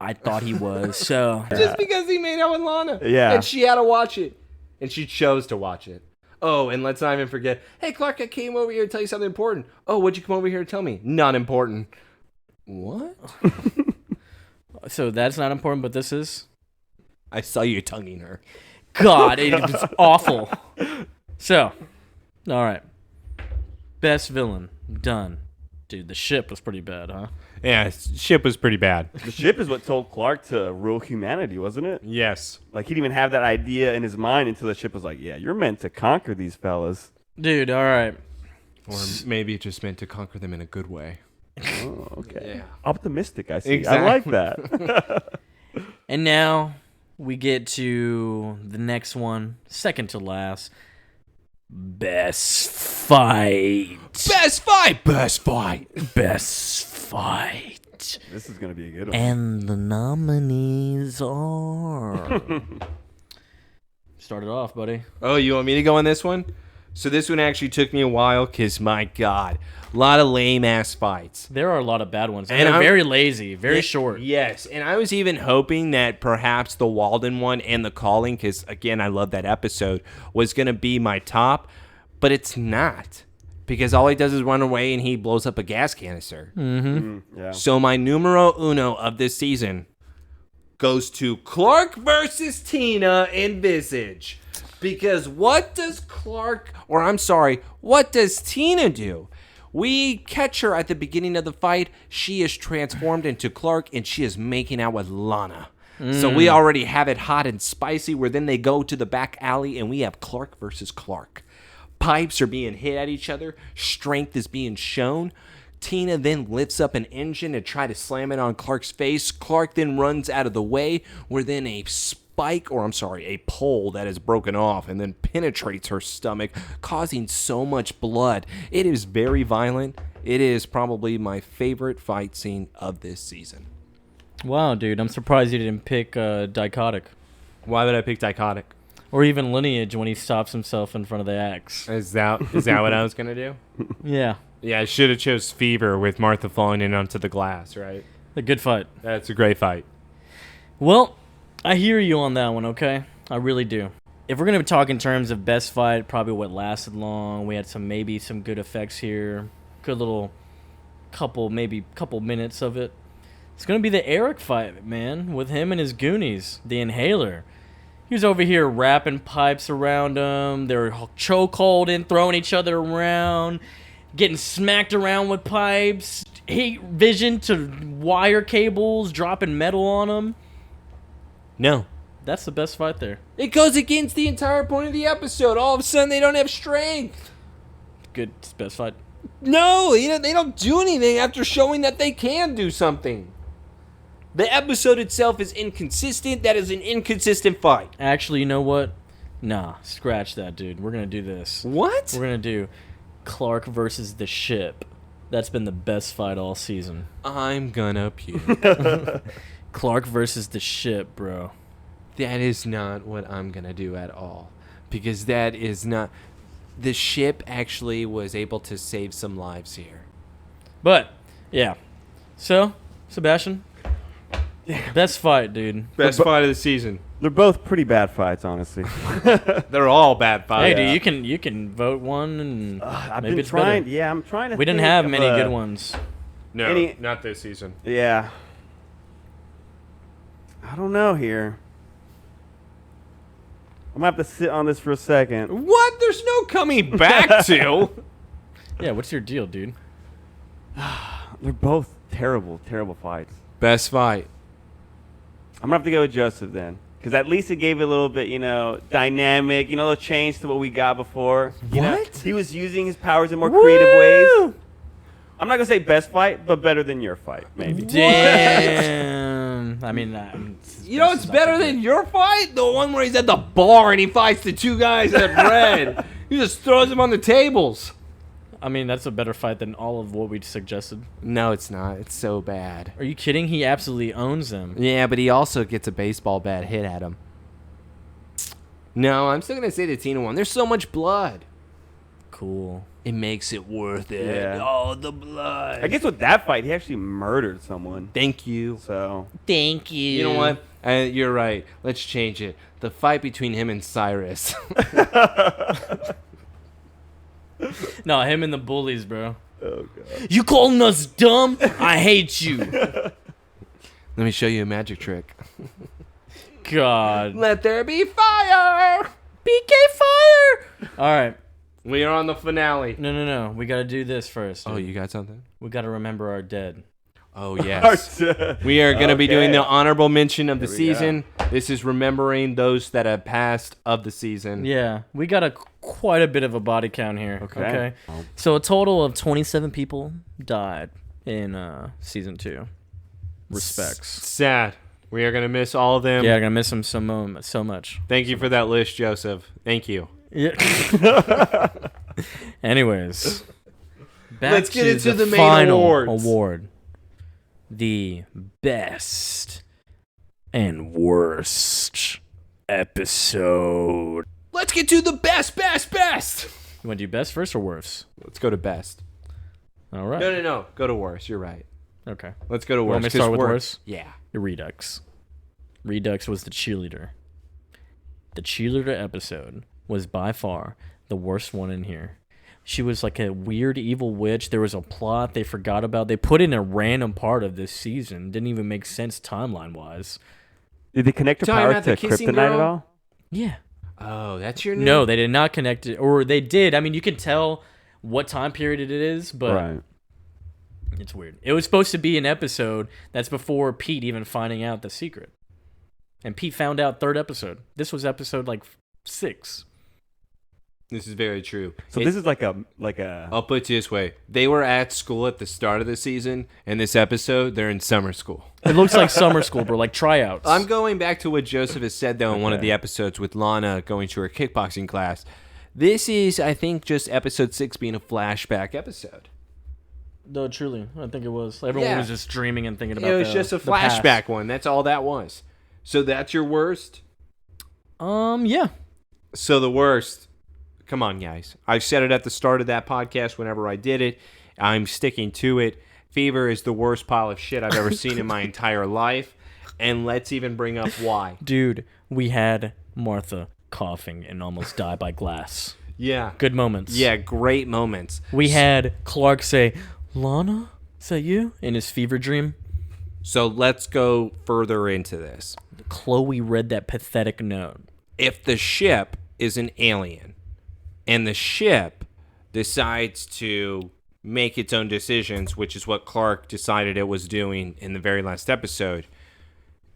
I thought he was. So Just because he made out with Lana. Yeah. And she had to watch it. And she chose to watch it. Oh, and let's not even forget, hey, Clark, I came over here to tell you something important. Oh, what'd you come over here to tell me? Not important. What? So that's not important, but this is? I saw you tonguing her. God, it was awful. So, all right. Best villain, done. Dude, the ship was pretty bad, huh? Yeah, ship was pretty bad. The ship is what told Clark to rule humanity, wasn't it? Yes. Like, he didn't even have that idea in his mind until the ship was like, yeah, you're meant to conquer these fellas. Dude, all right. Or maybe it just meant to conquer them in a good way. Oh, okay. Yeah. Optimistic, I see. Exactly. I like that. And now we get to the next one, second to last. Best fight. Best fight! Best fight! Best fight. This is going to be a good one. And the nominees are... Start it off, buddy. Oh, you want me to go on this one? So this one actually took me a while because, my God, a lot of lame-ass fights. There are a lot of bad ones. And They're I'm- very lazy, very short. Yes, and I was even hoping that perhaps the Walden one and the Calling, because, again, I love that episode, was going to be my top, but it's not. because all he does is run away and he blows up a gas canister. Yeah. So my numero uno of this season goes to Clark versus Tina in Visage. Because what does Tina do? We catch her at the beginning of the fight. She is transformed into Clark and she is making out with Lana. So we already have it hot and spicy, where then they go to the back alley and we have Clark versus Clark. Pipes are being hit at each other. Strength is being shown. Tina then lifts up an engine to try to slam it on Clark's face. Clark then runs out of the way, where then a pole that is broken off and then penetrates her stomach, causing so much blood. It is very violent. It is probably my favorite fight scene of this season. Wow, dude, I'm surprised you didn't pick Dichotic. Why would I pick Dichotic? Or even Lineage when he stops himself in front of the axe. Is that what I was going to do? Yeah. Yeah, I should have chose Fever with Martha falling in onto the glass, right? A good fight. That's a great fight. Well, I hear you on that one, okay? I really do. If we're going to talk in terms of best fight, probably what lasted long. We had maybe some good effects here. Good little couple minutes of it. It's going to be the Eric fight, man, with him and his Goonies, the Inhaler. He was over here wrapping pipes around him. They were chokeholding, throwing each other around, getting smacked around with pipes, heat vision to wire cables, dropping metal on him. No. That's the best fight there. It goes against the entire point of the episode. All of a sudden, they don't have strength. Good, it's best fight. No, they don't do anything after showing that they can do something. The episode itself is inconsistent. That is an inconsistent fight. Actually, you know what? Nah, scratch that, dude. We're going to do this. What? We're going to do Clark versus the Ship. That's been the best fight all season. I'm gonna puke. Clark versus the Ship, bro. That is not what I'm gonna do at all. Because that is not... The Ship actually was able to save some lives here. But, yeah. So, Sebastian, best fight, dude. Best fight of the season. They're both pretty bad fights, honestly. They're all bad fights. Hey, dude, you can vote one and I've maybe been it's trying. better. Yeah, I'm trying to. We didn't think have of many a- good ones. No, not this season. Yeah. I don't know here. I'm gonna have to sit on this for a second. What? There's no coming back to. Yeah, what's your deal, dude? They're both terrible, terrible fights. Best fight. I'm gonna have to go with Joseph then, because at least it gave it a little bit, dynamic, a little change to what we got before. What? He was using his powers in more creative ways. I'm not gonna say best fight, but better than your fight, maybe. Damn. I mean, It's better than your fight? The one where he's at the bar and he fights the two guys at red. He just throws them on the tables. I mean, that's a better fight than all of what we suggested. No, it's not. It's so bad. Are you kidding? He absolutely owns them. Yeah, but he also gets a baseball bat hit at him. No, I'm still going to say the Tina one. There's so much blood. Cool. It makes it worth it. Yeah. Oh, the blood. I guess with that fight, he actually murdered someone. Thank you. So Thank you. You know what? You're right. Let's change it. The fight between him and Cyrus. No, him and the bullies, bro. Oh god. You calling us dumb? I hate you. Let me show you a magic trick. God. Let there be fire. BK fire. All right. We are on the finale. No. We got to do this first. Oh, dude. you got something? We got to remember our dead. Oh, yes. We are going to be doing the honorable mention of the Here we season. This is remembering those that have passed of the season. Yeah, we got quite a bit of a body count here. Okay. So a total of 27 people died in season 2. Respects. Sad. We are going to miss all of them. Yeah, I'm gonna miss them so much. Thank you for that list, Joseph. Thank you. Yeah. Anyways, back Let's get to into the main final awards. award. The best and worst episode. Let's get to the best. You want to do best first or worst? Let's go to best. All right. No. Go to worst. You're right. Okay. Let's go to worst. Want me to start with worst? Yeah. The Redux. Redux was the cheerleader. The cheerleader episode was by far the worst one in here. She was like a weird evil witch. There was a plot they forgot about. They put in a random part of this season. Didn't even make sense timeline-wise. Did they connect her Talking power about the to kissing kryptonite girl? at all? Yeah. Oh, that's your name? No, they did not connect it. Or they did. I mean, you can tell what time period it is, but Right. it's weird. It was supposed to be an episode that's before Pete even finding out the secret. And Pete found out third episode. This was episode like 6. This is very true. So this is like a I'll put it this way. They were at school at the start of the season, and this episode, they're in summer school. It looks like summer school, bro, like tryouts. I'm going back to what Joseph has said, though, in one of the episodes with Lana going to her kickboxing class. This is, I think, just episode 6 being a flashback episode. No, truly. I think it was. Everyone was just dreaming and thinking about It was just a flashback one. That's all that was. So that's your worst? Yeah. So the worst. Come on, guys. I said it at the start of that podcast whenever I did it. I'm sticking to it. Fever is the worst pile of shit I've ever seen in my entire life. And let's even bring up why. Dude, we had Martha coughing and almost die by glass. Yeah. Good moments. Yeah, great moments. We had Clark say, Lana, is that you? In his fever dream. So let's go further into this. Chloe read that pathetic note. If the ship is an alien and the ship decides to make its own decisions, which is what Clark decided it was doing in the very last episode,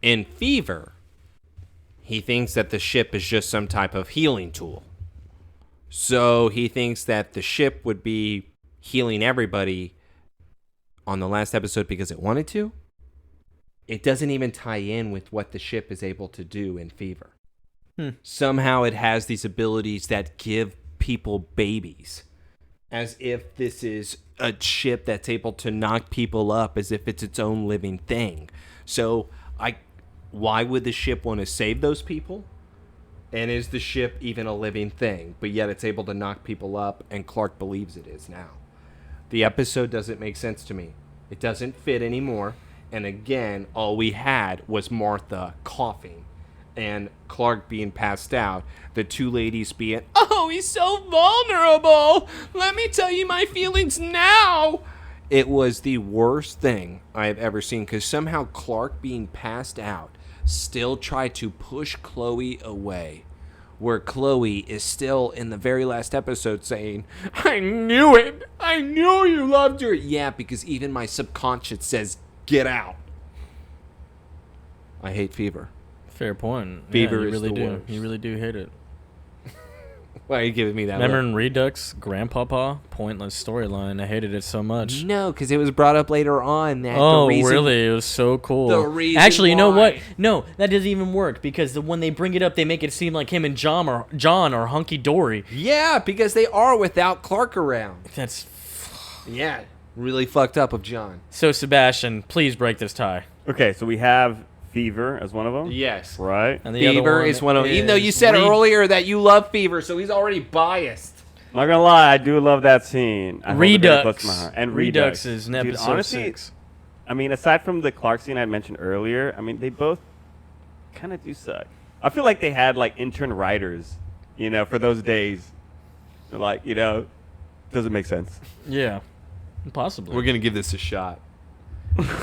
in Fever, he thinks that the ship is just some type of healing tool. So he thinks that the ship would be healing everybody on the last episode because it wanted to. It doesn't even tie in with what the ship is able to do in Fever. Somehow it has these abilities that give people babies, as if this is a ship that's able to knock people up, as if it's its own living thing. So why would the ship want to save those people? And is the ship even a living thing? But yet it's able to knock people up, and Clark believes it is now. The episode doesn't make sense to me. It doesn't fit anymore. And again, all we had was Martha coughing and Clark being passed out. The two ladies being, oh, he's so vulnerable. Let me tell you my feelings now. It was the worst thing I've ever seen, because somehow Clark being passed out still tried to push Chloe away, where Chloe is still in the very last episode saying, I knew it. I knew you loved her. Yeah, because even my subconscious says, get out. I hate Fever. Fair point. Fever you is really the do. worst. You really do hate it. Why are you giving me that Remember look? in Redux, Grandpapa? Pointless storyline. I hated it so much. No, because it was brought up later on. That Oh, the reason, really? It was so cool. The reason Actually, you know what? why. No, that doesn't even work, because when they bring it up, they make it seem like him and John are hunky-dory. Yeah, because they are without Clark around. That's... Yeah, really fucked up of John. So, Sebastian, please break this tie. Okay, so we have Fever as one of them. Yes. Right. And the other Fever one is one of them. Even though you is said earlier that you love Fever, so he's already biased. I'm not gonna lie, I do love that scene. I hold it very close to my Redux. heart. And Redux is in Dude, episode honestly, 6. I mean, aside from the Clark scene I mentioned earlier, I mean, they both kind of do suck. I feel like they had like intern writers, you know, for those days. Like, you know, doesn't make sense. Yeah. Possibly. We're going to give this a shot.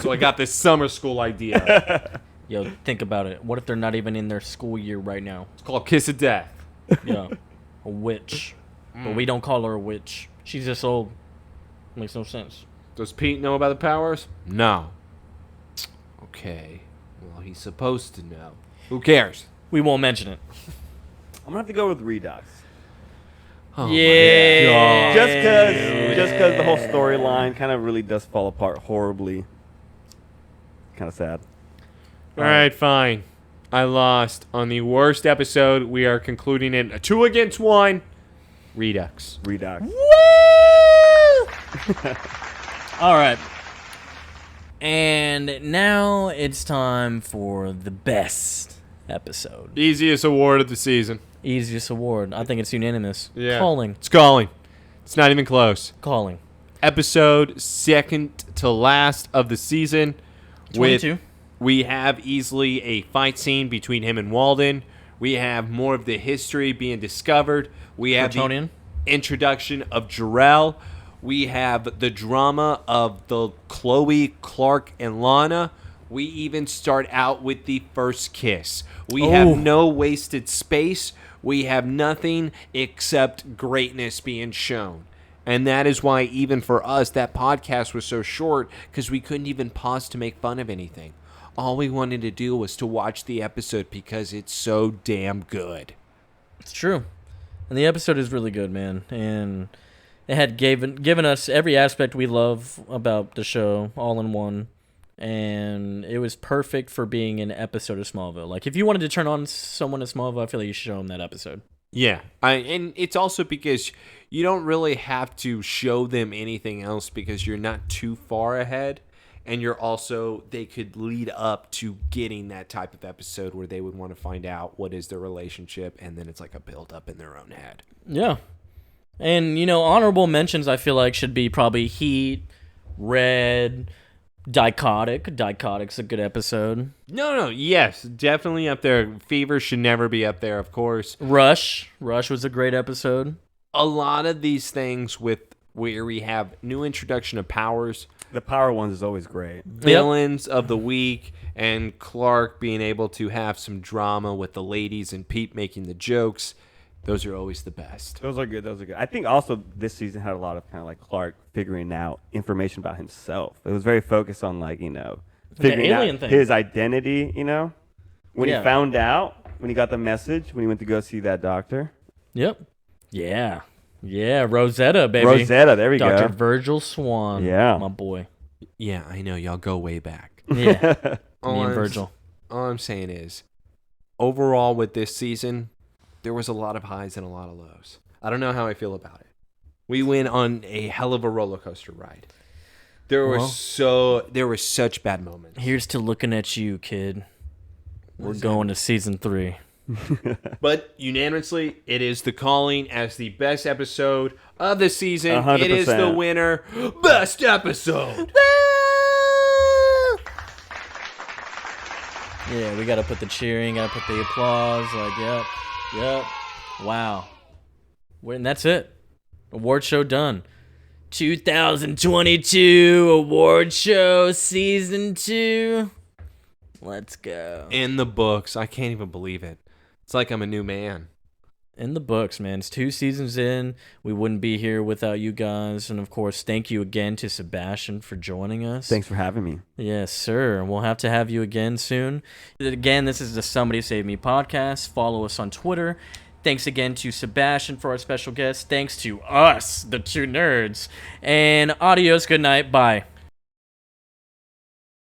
So I got this summer school idea. Yo, think about it. What if they're not even in their school year right now? It's called Kiss of Death. Yeah. A witch. But we don't call her a witch. She's just old. Makes no sense. Does Pete know about the powers? No. Okay. Well, he's supposed to know. Who cares? We won't mention it. I'm gonna have to go with Redux. Oh Yeah. Just because the whole storyline kind of really does fall apart horribly. Kind of sad. All right, fine. I lost on the worst episode. We are concluding it a 2 against 1. Redux. Redux. All right. And now it's time for the best episode. Easiest award of the season. Easiest award. I think it's unanimous. Yeah. Calling. It's calling. It's not even close. Calling. Episode second to last of the season. 22. We have easily a fight scene between him and Walden. We have more of the history being discovered. We have Kryptonian. introduction of Jarrell. We have the drama of the Chloe, Clark, and Lana. We even start out with the first kiss. We have no wasted space. We have nothing except greatness being shown. And that is why, even for us, that podcast was so short, because we couldn't even pause to make fun of anything. All we wanted to do was to watch the episode because it's so damn good. It's true. And the episode is really good, man. And it had given us every aspect we love about the show all in one. And it was perfect for being an episode of Smallville. Like, if you wanted to turn on someone in Smallville, I feel like you should show them that episode. Yeah, and it's also because you don't really have to show them anything else because you're not too far ahead, and they could lead up to getting that type of episode where they would want to find out what is their relationship, and then it's like a build up in their own head. Yeah. And, honorable mentions I feel like should be probably Heat, Red, Dichotic. Dichotic's a good episode. No, yes, definitely up there. Fever should never be up there, of course. Rush was a great episode. A lot of these things where we have new introduction of powers. The power ones is always great. Villains of the week, and Clark being able to have some drama with the ladies and Pete making the jokes. Those are always the best. Those are good. I think also this season had a lot of kind of like Clark figuring out information about himself. It was very focused on figuring out his identity, When he found out, when he got the message, when he went to go see that doctor. Yep. Yeah, Rosetta, baby. Rosetta, there we go. Dr. Virgil Swan. Yeah. My boy. Yeah, I know. Y'all go way back. Yeah. Me and Virgil. All I'm saying is, overall with this season, there was a lot of highs and a lot of lows. I don't know how I feel about it. We went on a hell of a roller coaster ride. There were such bad moments. Here's to looking at you, kid. We're going to season 3. But unanimously, it is The Calling as the best episode of the season. 100%. It is the winner. Best episode. Yeah, we got to put the cheering, got to put the applause. Yep. Wow. And that's it. Award show done. 2022 award show season 2. Let's go. In the books. I can't even believe it. It's like I'm a new man. In the books, man. It's 2 seasons in. We wouldn't be here without you guys. And, of course, thank you again to Sebastian for joining us. Thanks for having me. Yes, sir. We'll have to have you again soon. Again, this is the Somebody Save Me podcast. Follow us on Twitter. Thanks again to Sebastian for our special guest. Thanks to us, the 2 nerds. And adios. Good night. Bye.